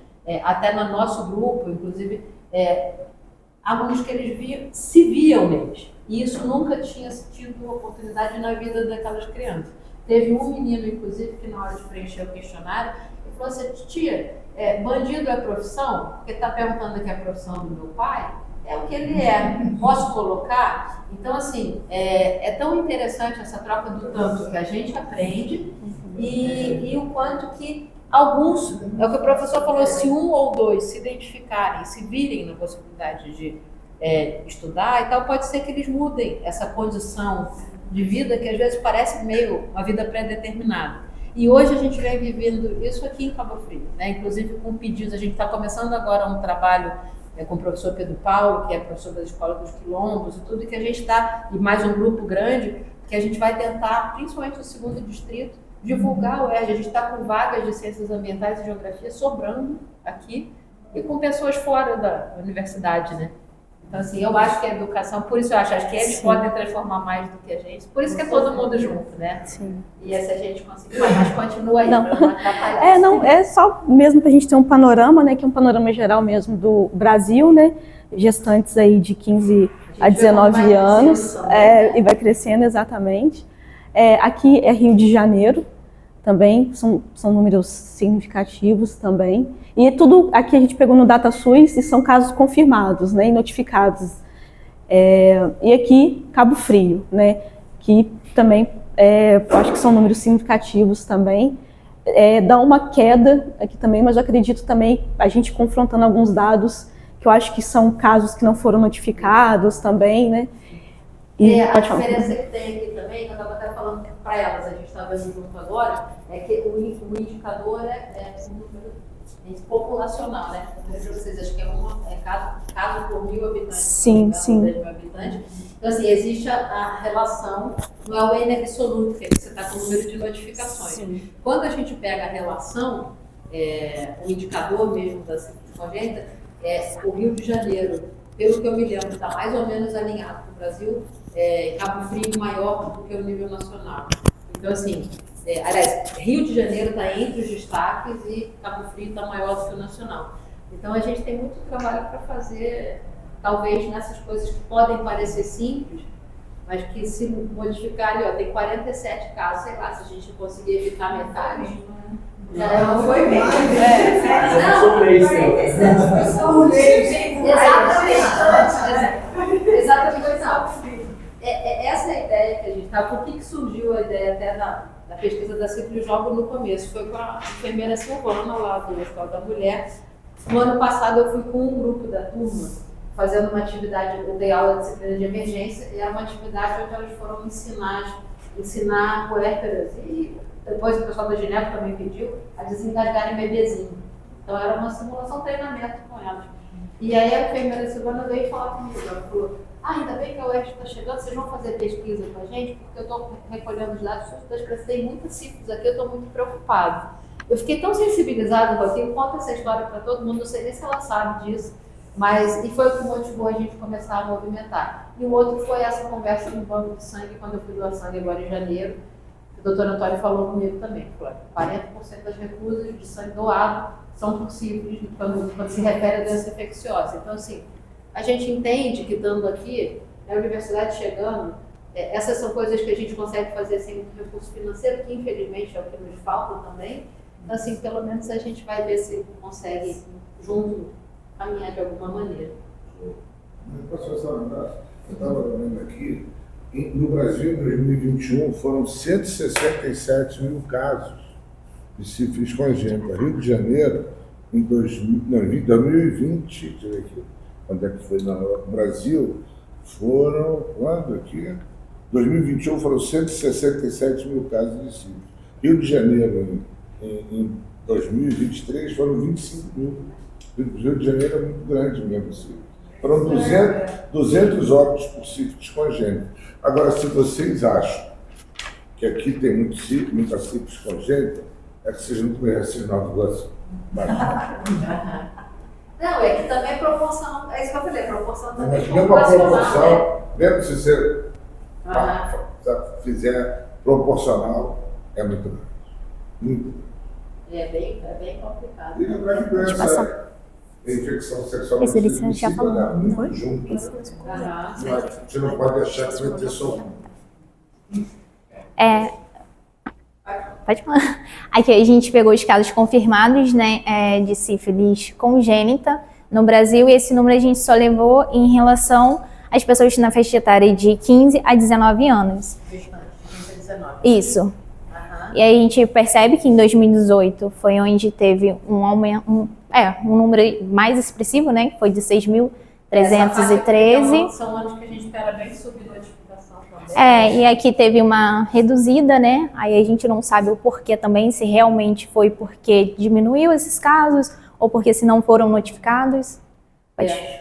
até no nosso grupo, inclusive, alunos que eles se viam neles. E isso nunca tinha tido oportunidade na vida daquelas crianças. Teve um menino, inclusive, que na hora de preencher o questionário, ele falou assim: tia, bandido é profissão? Porque está perguntando aqui a profissão do meu pai. É o que ele é. Posso colocar? Então, assim, é tão interessante essa troca do tanto que a gente aprende e o quanto que alguns, é o que o professor falou, se um ou dois se identificarem, se virem na possibilidade de estudar e tal, pode ser que eles mudem essa condição de vida que às vezes parece meio uma vida pré-determinada. E hoje a gente vem vivendo isso aqui em Cabo Frio, né? Inclusive com pedidos. A gente está começando agora um trabalho com o professor Pedro Paulo, que é professor da Escola dos Quilombos e tudo, e que a gente está, e mais um grupo grande, que a gente vai tentar, principalmente no segundo distrito, divulgar o UERJ. A gente está com vagas de ciências ambientais e geografia sobrando aqui e com pessoas fora da universidade, né? Então, assim, eu acho que a educação, por isso eu acho que eles podem transformar mais do que a gente, por isso que é todo mundo junto, né? Sim. E se a gente conseguir, mas continua aí, Não. para não atrapalhar. É só mesmo para a gente ter um panorama, né, que é um panorama geral mesmo do Brasil, né, gestantes aí de 15 a 19 anos, e vai crescendo exatamente. Aqui é Rio de Janeiro, também, são números significativos também. E tudo aqui a gente pegou no DataSUS e são casos confirmados, né, e notificados. E aqui, Cabo Frio, né, que também, eu acho que são números significativos também. Dá uma queda aqui também, mas eu acredito também, a gente confrontando alguns dados, que eu acho que são casos que não foram notificados também, né. E a diferença que tem aqui também, que eu estava até falando para elas, a gente está vendo junto agora, é que o indicador é um número populacional, né? Vocês acham que é caso por 1.000 habitantes? Sim, sim. 10.000 habitantes. Então, assim, existe a relação, não é o N absoluto, que você está com o número de notificações. Sim. Quando a gente pega a relação, o indicador mesmo da sífilis congênita, o Rio de Janeiro, pelo que eu me lembro, está mais ou menos alinhado com o Brasil, Cabo Frio maior do que o nível nacional. Então, assim, aliás, Rio de Janeiro está entre os destaques e Cabo Frio está maior do que o nacional. Então, a gente tem muito trabalho para fazer, talvez nessas coisas que podem parecer simples, mas que se modificarem, tem 47 casos, sei lá, se a gente conseguir evitar metade. Não foi bem. Exatamente. Essa é a ideia que a gente está. Por que surgiu a ideia até da pesquisa da sífilis logo no começo? Foi com a enfermeira Silvana, lá do Hospital da Mulher. No ano passado eu fui com um grupo da turma, fazendo uma atividade, eu dei aula de disciplina de emergência, e era uma atividade onde elas foram ensinar puérperas, e depois o pessoal da Ginebra também pediu, a desengasgarem bebezinho. Então era uma simulação, treinamento com elas. E aí a enfermeira Silvana veio falar comigo, ela falou, ainda bem que a UERJ está chegando, vocês vão fazer pesquisa com a gente, porque eu estou recolhendo os dados das crianças, tem muita sífilis aqui, eu estou muito preocupada. Eu fiquei tão sensibilizada com aquilo, conta essa história para todo mundo, não sei nem se ela sabe disso, e foi o que motivou a gente começar a movimentar. E o outro foi essa conversa no banco de sangue, quando eu fui doar sangue agora em janeiro, o doutor Antônio falou comigo também, falou, 40% das recusas de sangue doado são por sífilis, quando se refere a doença infecciosa. Então, assim, a gente entende que estando aqui, a universidade chegando, essas são coisas que a gente consegue fazer sem muito recurso financeiro, que infelizmente é o que nos falta também. Então, assim, pelo menos a gente vai ver se consegue, junto, caminhar de alguma maneira. Eu posso só lembrar? Eu estava vendo aqui, no Brasil, em 2021, foram 167 mil casos de sífilis congênita. Rio de Janeiro, em 2020, deixa eu ver aqui, quando é que foi no Brasil, foram, quando aqui? 2021 foram 167 mil casos de sífilis. Rio de Janeiro, em 2023, foram 25 mil. O Rio de Janeiro é muito grande mesmo, sífilis. Foram 200 óbitos por sífilis congênita. Agora, se vocês acham que aqui tem muita sífilis congênita, é que vocês não conhecem Nova Iguaçu. Não, é que também é proporção, é isso que eu falei, proporção também mas mesmo a proporção, mesmo se você fizer proporcional, é muito grande. Muito grande. É bem complicado. E lembrar que doença infecção sexual já falou, muito junto. Você não pode achar que vai ter só Pode falar. Aqui a gente pegou os casos confirmados, né, de sífilis congênita no Brasil, e esse número a gente só levou em relação às pessoas na faixa etária de 15 a 19 anos. Isso. E aí a gente percebe que em 2018 foi onde teve um aumento, um número mais expressivo, né, que foi de 6.313. São anos que a gente espera bem subir notificação também. E aqui teve uma reduzida, né? Aí a gente não sabe o porquê também, se realmente foi porque diminuiu esses casos ou porque se não foram notificados. A gente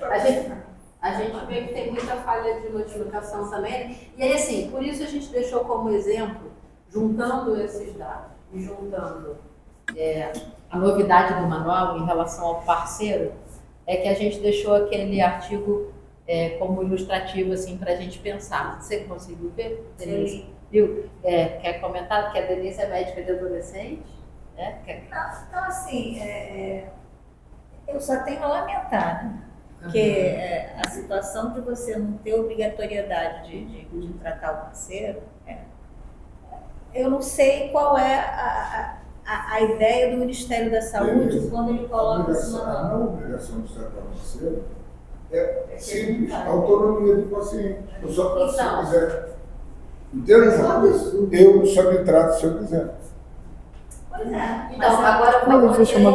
vê que tem muita falha de notificação também. E aí, assim, por isso a gente deixou como exemplo, juntando esses dados e juntando a novidade do manual em relação ao parceiro, é que a gente deixou aquele artigo como ilustrativo assim, para a gente pensar. Você conseguiu ver, Denise? Viu? Quer comentar que a Denise é médica de adolescente? Então, assim, eu só tenho a lamentar, né? Porque a situação de você não ter obrigatoriedade de tratar o parceiro, eu não sei qual é a ideia do Ministério da Saúde quando ele coloca isso na A não obrigação de tratar o parceiro é simples, a autonomia do paciente. Eu só trato se eu quiser. Entende? Eu só me trato se eu quiser. Pois é. Então, agora Mas existe uma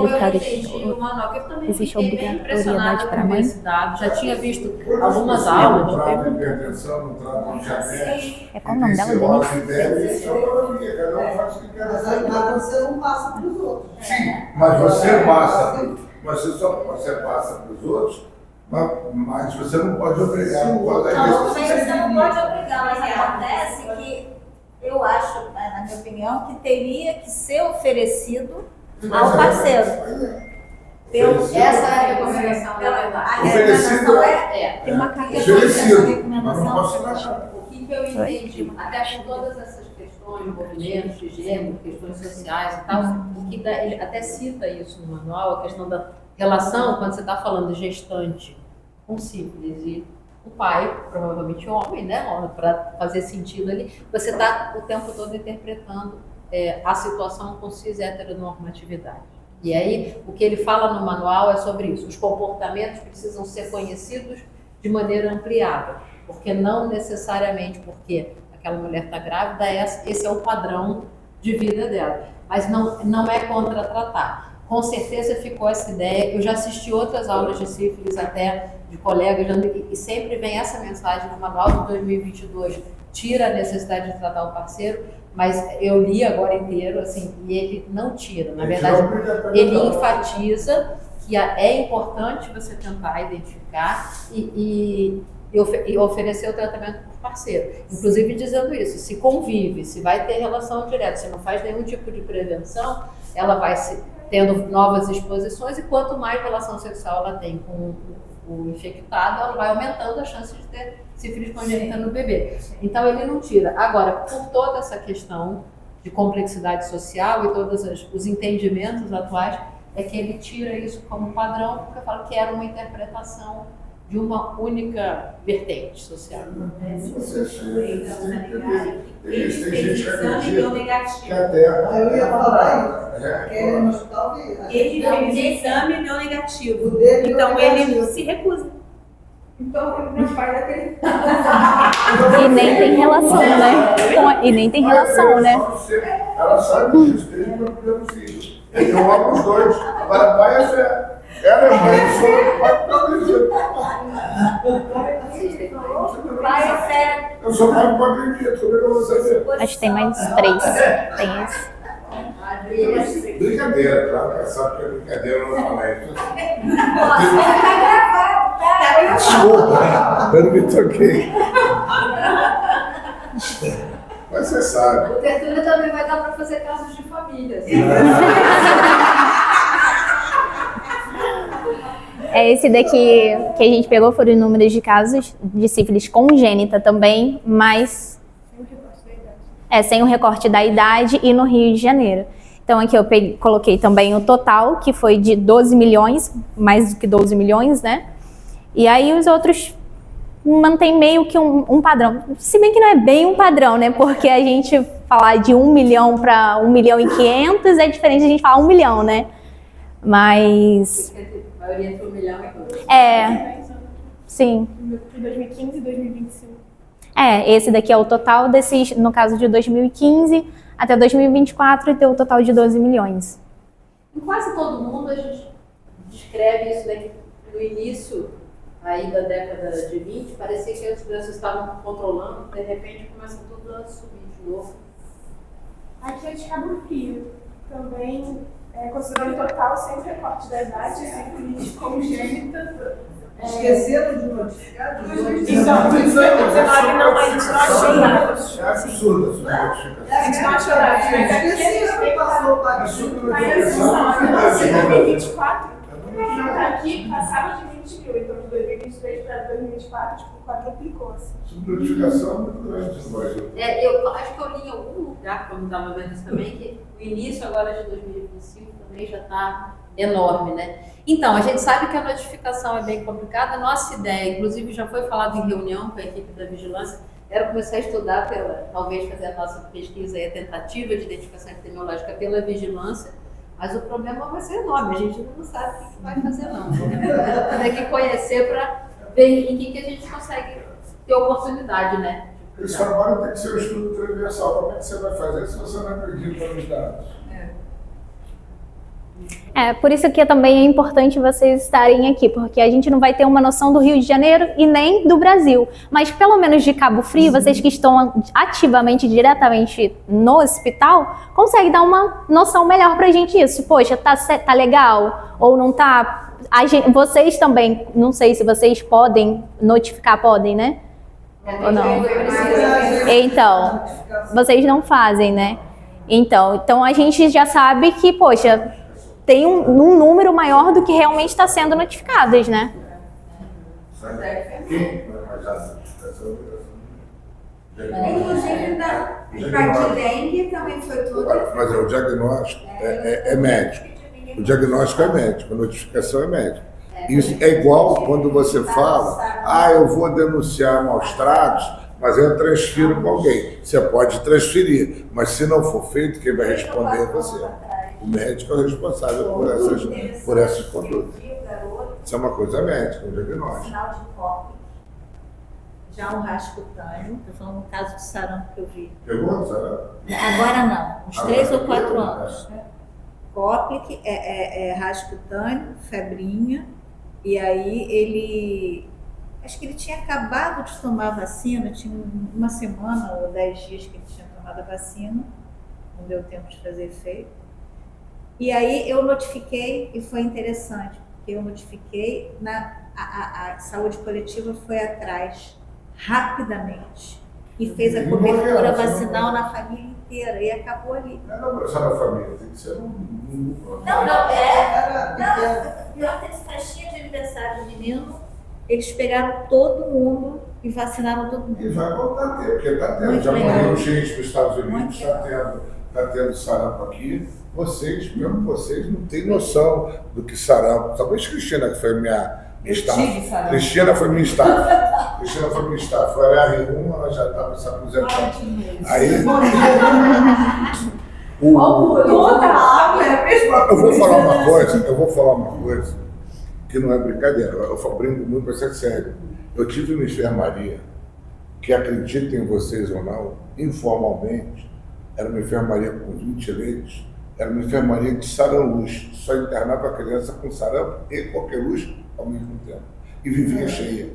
existe obrigatoriedade para a mãe? Já tinha visto algumas aulas. Não trata hipertensão, não trata diabetes. É qual o nome dela, Denise? Isso é autonomia, cada um faz o que quer. Mas você não passa para os outros. Sim, mas você passa. Você passa para os outros, mas você não pode obrigar. Não, você não pode obrigar, mas acontece que eu acho, na minha opinião, que teria que ser oferecido ao parceiro. Essa é a recomendação, na verdade. A recomendação tem uma carta oferecido, mas não posso achar. O que eu entendi, até com todas essas questões, movimentos de gênero, questões sociais e tal, ele até cita isso no manual, a questão da relação, quando você está falando de gestante com sífilis e o pai, provavelmente homem, né, para fazer sentido ali, você está o tempo todo interpretando a situação com cis-heteronormatividade. E aí, o que ele fala no manual é sobre isso. Os comportamentos precisam ser conhecidos de maneira ampliada, porque não necessariamente porque aquela mulher está grávida, esse é o padrão de vida dela. Mas não é contra tratar. Com certeza ficou essa ideia. Eu já assisti outras aulas de sífilis até de colegas e sempre vem essa mensagem no manual de 2022, tira a necessidade de tratar o parceiro, mas eu li agora inteiro, assim, e ele não tira. Na verdade, ele enfatiza que é importante você tentar identificar e oferecer o tratamento para o parceiro. Inclusive dizendo isso, se convive, se vai ter relação direta, se não faz nenhum tipo de prevenção, ela vai tendo novas exposições e quanto mais relação sexual ela tem com o infectado, ela vai aumentando a chance de ter sífilis congênita no bebê. Então ele não tira. Agora, por toda essa questão de complexidade social e todos os entendimentos atuais, é que ele tira isso como padrão, porque eu falo que era uma interpretação de uma única vertente social. Você chega, tem gente que acredita que a Terra... Eu ia falar isso. Aquele no hospital ele fez exame e deu negativo. Então ele se recusa. Então ele não faz aquele. E nem tem relação, né? E nem tem relação, né? Ela sabe disso desde o meu primeiro filho. Eu amo os dois. Agora, pai é fé. Ela é mãe, eu sou pai porque eu acredito. Pai é fé. Eu sou pai porque eu acredito. Como é que eu vou saber? Acho que tem mais 3. Tem esse. Brincadeira, claro que ela sabe que é brincadeira, eu não falei. Tá gravado, tá? Desculpa, eu não me toquei. Mas você sabe. O Tertúlio também vai dar para fazer casos de família. Assim. Esse daqui que a gente pegou foram os números de casos de sífilis congênita também, mas sem o recorte da idade e no Rio de Janeiro. Então aqui eu coloquei também o total, que foi de 12 milhões, mais do que 12 milhões, né? E aí os outros mantém meio que um padrão. Se bem que não é bem um padrão, né? Porque a gente falar de 1 milhão para 1 milhão e 500 é diferente de a gente falar 1 milhão, né? Mas... A maioria entre 1 milhão e 2. Sim. De 2015 e 2025. Esse daqui é o total desses, no caso de 2015 até 2024, e tem o total de 12 milhões. Em quase todo mundo a gente descreve isso daqui no início aí da década de 20, parecia que as crianças estavam controlando, de repente começa tudo a subir de novo. Aqui é de Cabo Frio, também considerando o total sem recorte da idade, sífilis congênita. Esqueceram de notificar? 18 e 19 não, mas a gente não achou nada. É absurdo essa notificação. A gente não achou nada. Mas aqui a gente tem Absurdo. aí a gente 2024, quem está aqui passava de 20 20 mil. Então, de 2023 para 2024, tipo, quadruplicou, assim. Subnotificação é muito grande no Brasil. Eu acho que eu li em algum lugar, quando estava vendo isso também, que o início agora de 2025 também já está enorme, né? Então, a gente sabe que a notificação é bem complicada. A nossa ideia, inclusive já foi falado em reunião com a equipe da vigilância, era começar a estudar, talvez fazer a nossa pesquisa e a tentativa de identificação epidemiológica pela vigilância, mas o problema vai ser enorme, a gente não sabe o que vai fazer não. Tem que conhecer para ver em que a gente consegue ter oportunidade, né? Esse trabalho tem que ser um estudo transversal. Como é que você vai fazer se você não acredita nos dados? Por isso que também é importante vocês estarem aqui, porque a gente não vai ter uma noção do Rio de Janeiro e nem do Brasil, mas pelo menos de Cabo Frio, vocês que estão ativamente, diretamente no hospital, conseguem dar uma noção melhor pra gente isso. Poxa, tá legal ou não tá? Vocês também, não sei se vocês podem notificar, podem, né? Ou não? Então, vocês não fazem, né? Então a gente já sabe que, poxa, tem um número maior do que realmente está sendo notificadas, né? Inclusive, da dengue também foi tudo. Mas o diagnóstico é médico. O diagnóstico é médico, a notificação é médica. Isso é igual quando você fala, eu vou denunciar maus tratos, mas eu transfiro para alguém. Você pode transferir, mas se não for feito, quem vai responder é você. O médico é o responsável por essas condutas. Isso é uma coisa médica, um diagnóstico. Sinal de COP. Já um rasgo cutâneo, estou falando no caso de sarampo que eu vi. Pegou, sarampo? Agora não, uns 3 ou 4 anos. COP é rasgo cutâneo, febrinha, e aí ele... Acho que ele tinha acabado de tomar a vacina, tinha uma semana ou 10 dias que ele tinha tomado a vacina, não deu tempo de fazer efeito. E aí eu notifiquei, e foi interessante, porque eu notifiquei, a saúde coletiva foi atrás, rapidamente, e fez a cobertura vacinal na família inteira, e acabou ali. Não é só na família, tem que ser um... Pior que essa festinha de aniversário do menino, eles pegaram todo mundo e vacinaram todo mundo. E vai voltar a ter, porque está tendo. Já morreu gente nos Estados Unidos, está tendo sarampo aqui. Vocês não têm noção do que sarampo. Talvez Cristina, que foi minha staff. Cristina foi minha staff. Foi a R1, ela já estava se aposentando. Aí. Eu vou falar uma coisa que não é brincadeira. Eu brinco muito para ser sério. Eu tive uma enfermaria que, acreditem vocês ou não, informalmente, era uma enfermaria com 20 leitos, era uma enfermaria de saramluz, só internava a criança com sarampo e qualquer luz ao mesmo tempo. E vivia cheia.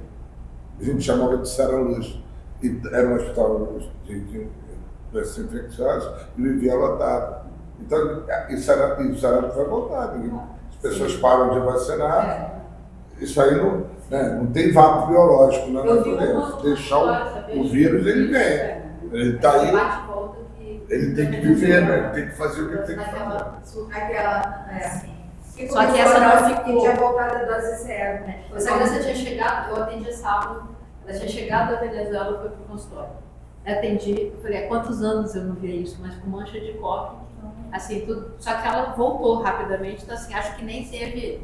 A gente chamava de saramluz. E era um hospital de doenças infecciosas e vivia lotado. Então, o sarampo vai voltar. As pessoas param de vacinar. Isso aí não tem vácuo biológico na natureza. Deixar o vírus, ele vem. Ele está aí. Ele tem que viver, né? Ele tem que fazer o que ele tem que fazer. Só que essa não ficou. Tinha voltado da dose zero, né? Essa criança tinha chegado, eu atendi sábado, ela tinha chegado da Venezuela e foi pro consultório. Eu atendi, eu falei, há quantos anos eu não vi isso, mas com mancha de coque, assim, tudo. Só que ela voltou rapidamente, então assim, acho que nem teve.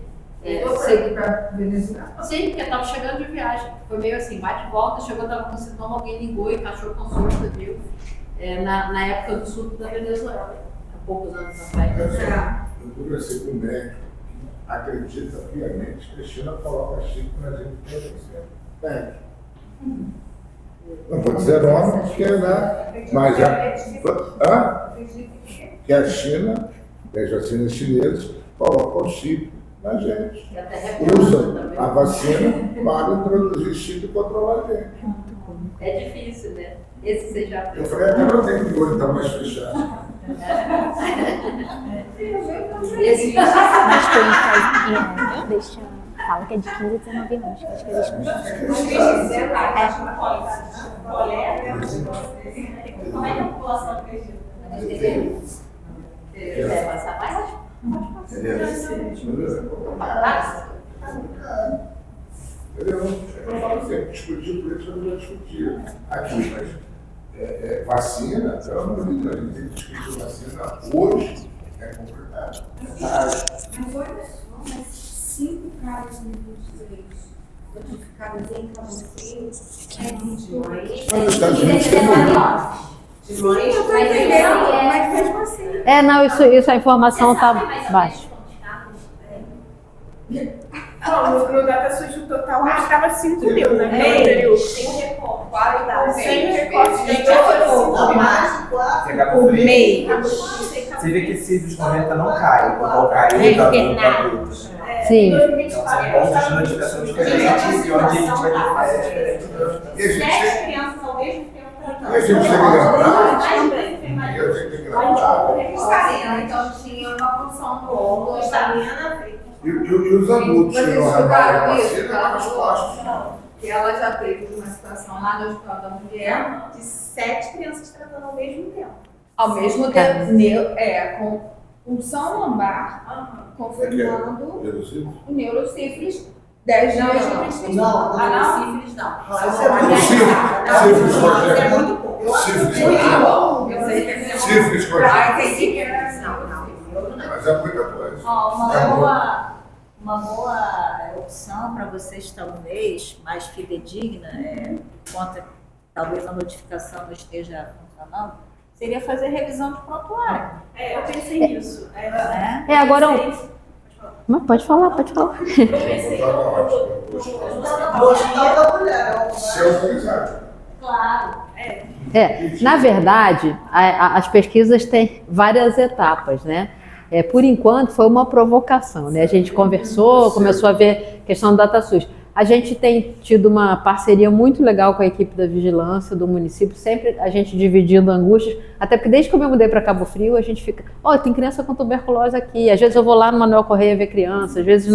Sim, porque estava chegando de viagem. Foi meio assim, bate e volta, chegou, estava com sintoma, alguém ligou e cachorro consulta, viu? Na época do surto da Venezuela, há poucos anos atrás. Eu conversei com um médico que acredita piamente que a China coloca chip na gente toda vez. Médico. Não vou dizer nome, porque, né? Mas que a China, as vacinas chinesas, colocam o chip na gente. Usam a vacina para introduzir chip e controlar a gente. É difícil, né? Esse você já Eu falei, até eu tenho que estar mais fechado. Esse Mas que ele faz deixa, fala que é de 15 a 19 anos. Acho que eles Como é que a população acredita? Quer passar mais? Eu falo sempre, discutir política não vai discutir aqui, mas vacina, pelo amor de Deus, a gente tem que discutir vacina hoje, é complicado. Mas olha só, mas 5 casos notificados em Cabo Frio, Mas os Estados Unidos têm morrido. mas mesmo assim. Não, isso a informação está baixa. No DataSUS o total estava 5 mil, né? No anterior. Sem recorte. Sem recorte de Por mês. Você vê que esse dos 90 não cai. O caiu da luta. Sim. Então são pontos de notificação diferentes e onde a gente vai ter E a gente 10 crianças ao mesmo tempo. tem que lembrar. Então tinha uma função do outro, E os adultos que não renovaram a vacina estão expostos. que ela já teve uma situação lá no Hospital da Mulher de 7 crianças tratando ao mesmo tempo. Ao mesmo tempo, com punção lombar, confirmando o neurocífilis, 10 dias de prescrição. Não, sífilis não. Sífilis, É muito pouco. Sífilis, Não. mas é muita coisa. Uma boa opção para vocês, talvez, mais fidedigna, conta talvez a notificação não esteja funcionando, seria fazer revisão de prontuário. Eu pensei nisso. Agora. Mas pode falar. Eu pensei no Hospital da Mulher. Se autorizado. Claro. Na verdade, as pesquisas têm várias etapas, né? Por enquanto, foi uma provocação, né? A gente conversou, começou a ver questão do DataSUS. A gente tem tido uma parceria muito legal com a equipe da vigilância do município, sempre a gente dividindo angústias, até porque desde que eu me mudei para Cabo Frio, a gente fica, tem criança com tuberculose aqui, às vezes eu vou lá no Manuel Correia ver criança, às vezes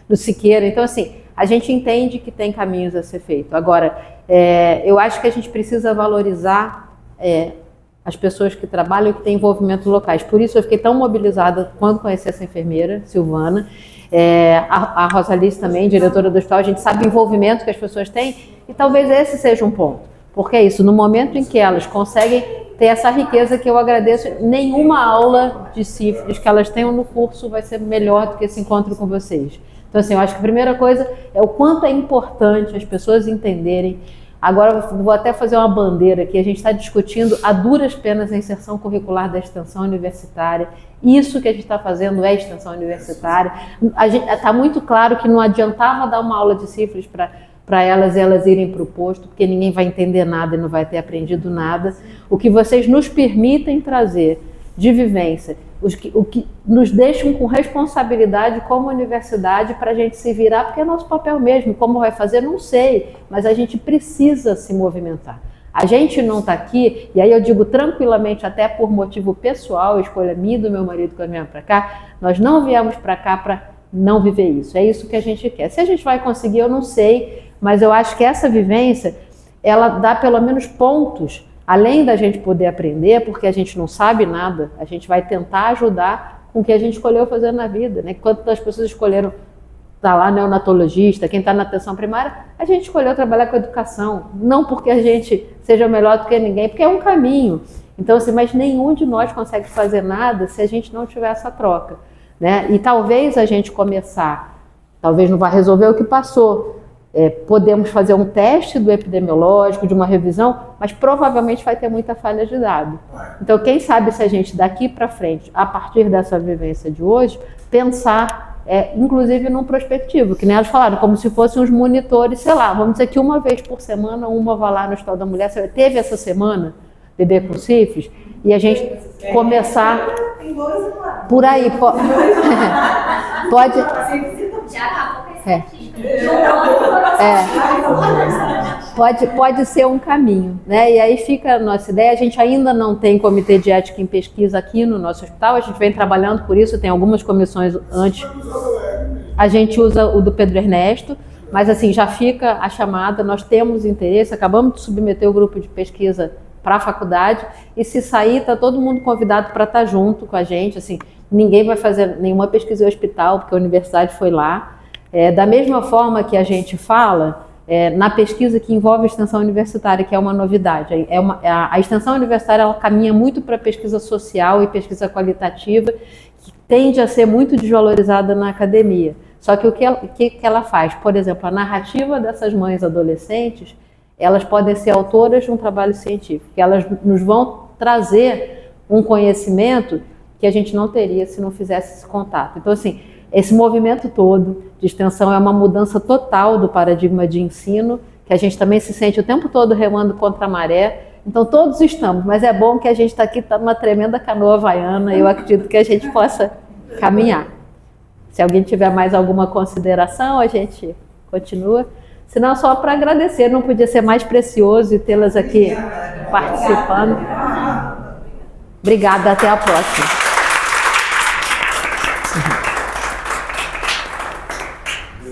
no Siqueira, então assim, a gente entende que tem caminhos a ser feito. Agora, eu acho que a gente precisa valorizar as pessoas que trabalham e que têm envolvimento locais. Por isso eu fiquei tão mobilizada quando conheci essa enfermeira, Silvana, a Rosalice também, diretora do hospital, a gente sabe o envolvimento que as pessoas têm e talvez esse seja um ponto. Porque é isso, no momento em que elas conseguem ter essa riqueza que eu agradeço, nenhuma aula de sífilis que elas tenham no curso vai ser melhor do que esse encontro com vocês. Então assim, eu acho que a primeira coisa é o quanto é importante as pessoas entenderem. Agora vou até fazer uma bandeira aqui, a gente está discutindo a duras penas a inserção curricular da extensão universitária. Isso que a gente está fazendo é extensão universitária. Está muito claro que não adiantava dar uma aula de sífilis para elas irem para o posto, porque ninguém vai entender nada e não vai ter aprendido nada. O que vocês nos permitem trazer de vivência, o que nos deixam com responsabilidade como universidade para a gente se virar, porque é nosso papel mesmo. Como vai fazer, não sei, mas a gente precisa se movimentar. A gente não está aqui, e aí eu digo tranquilamente, até por motivo pessoal, escolha minha e do meu marido quando viemos para cá, nós não viemos para cá para não viver isso. É isso que a gente quer. Se a gente vai conseguir, eu não sei, mas eu acho que essa vivência, ela dá pelo menos pontos. Além da gente poder aprender, porque a gente não sabe nada, a gente vai tentar ajudar com o que a gente escolheu fazer na vida, né? Quantas pessoas escolheram estar lá neonatologista, quem está na atenção primária, a gente escolheu trabalhar com educação, não porque a gente seja melhor do que ninguém, porque é um caminho. Então, assim, mas nenhum de nós consegue fazer nada se a gente não tiver essa troca, né? E talvez a gente começar, talvez não vá resolver o que passou, podemos fazer um teste do epidemiológico, de uma revisão, mas provavelmente vai ter muita falha de dado. Então, quem sabe se a gente daqui para frente, a partir dessa vivência de hoje, pensar, inclusive num prospectivo, que nem elas falaram, como se fossem uns monitores, sei lá, vamos dizer que uma vez por semana, uma vai lá no Hospital da Mulher, teve essa semana, bebê com sífilis, e a gente começar por aí, pode... Já acabou com essa Pode ser um caminho, né? E aí fica a nossa ideia. A gente ainda não tem comitê de ética em pesquisa aqui no nosso hospital, a gente vem trabalhando por isso, tem algumas comissões antes. A gente usa o do Pedro Ernesto, mas assim, já fica a chamada, nós temos interesse, acabamos de submeter o grupo de pesquisa para a faculdade, e se sair, está todo mundo convidado para estar junto com a gente, assim, ninguém vai fazer nenhuma pesquisa em hospital, porque a universidade foi lá, Da mesma forma que a gente fala, na pesquisa que envolve a extensão universitária, que é uma novidade. A extensão universitária ela caminha muito para pesquisa social e pesquisa qualitativa, que tende a ser muito desvalorizada na academia. Só que o que ela faz? Por exemplo, a narrativa dessas mães adolescentes, elas podem ser autoras de um trabalho científico, que elas nos vão trazer um conhecimento que a gente não teria se não fizesse esse contato. Então, assim, esse movimento todo de extensão é uma mudança total do paradigma de ensino, que a gente também se sente o tempo todo remando contra a maré. Então, todos estamos, mas é bom que a gente está aqui, está numa tremenda canoa havaiana, e eu acredito que a gente possa caminhar. Se alguém tiver mais alguma consideração, a gente continua. Se não, só para agradecer, não podia ser mais precioso e tê-las aqui participando. Obrigada, até a próxima.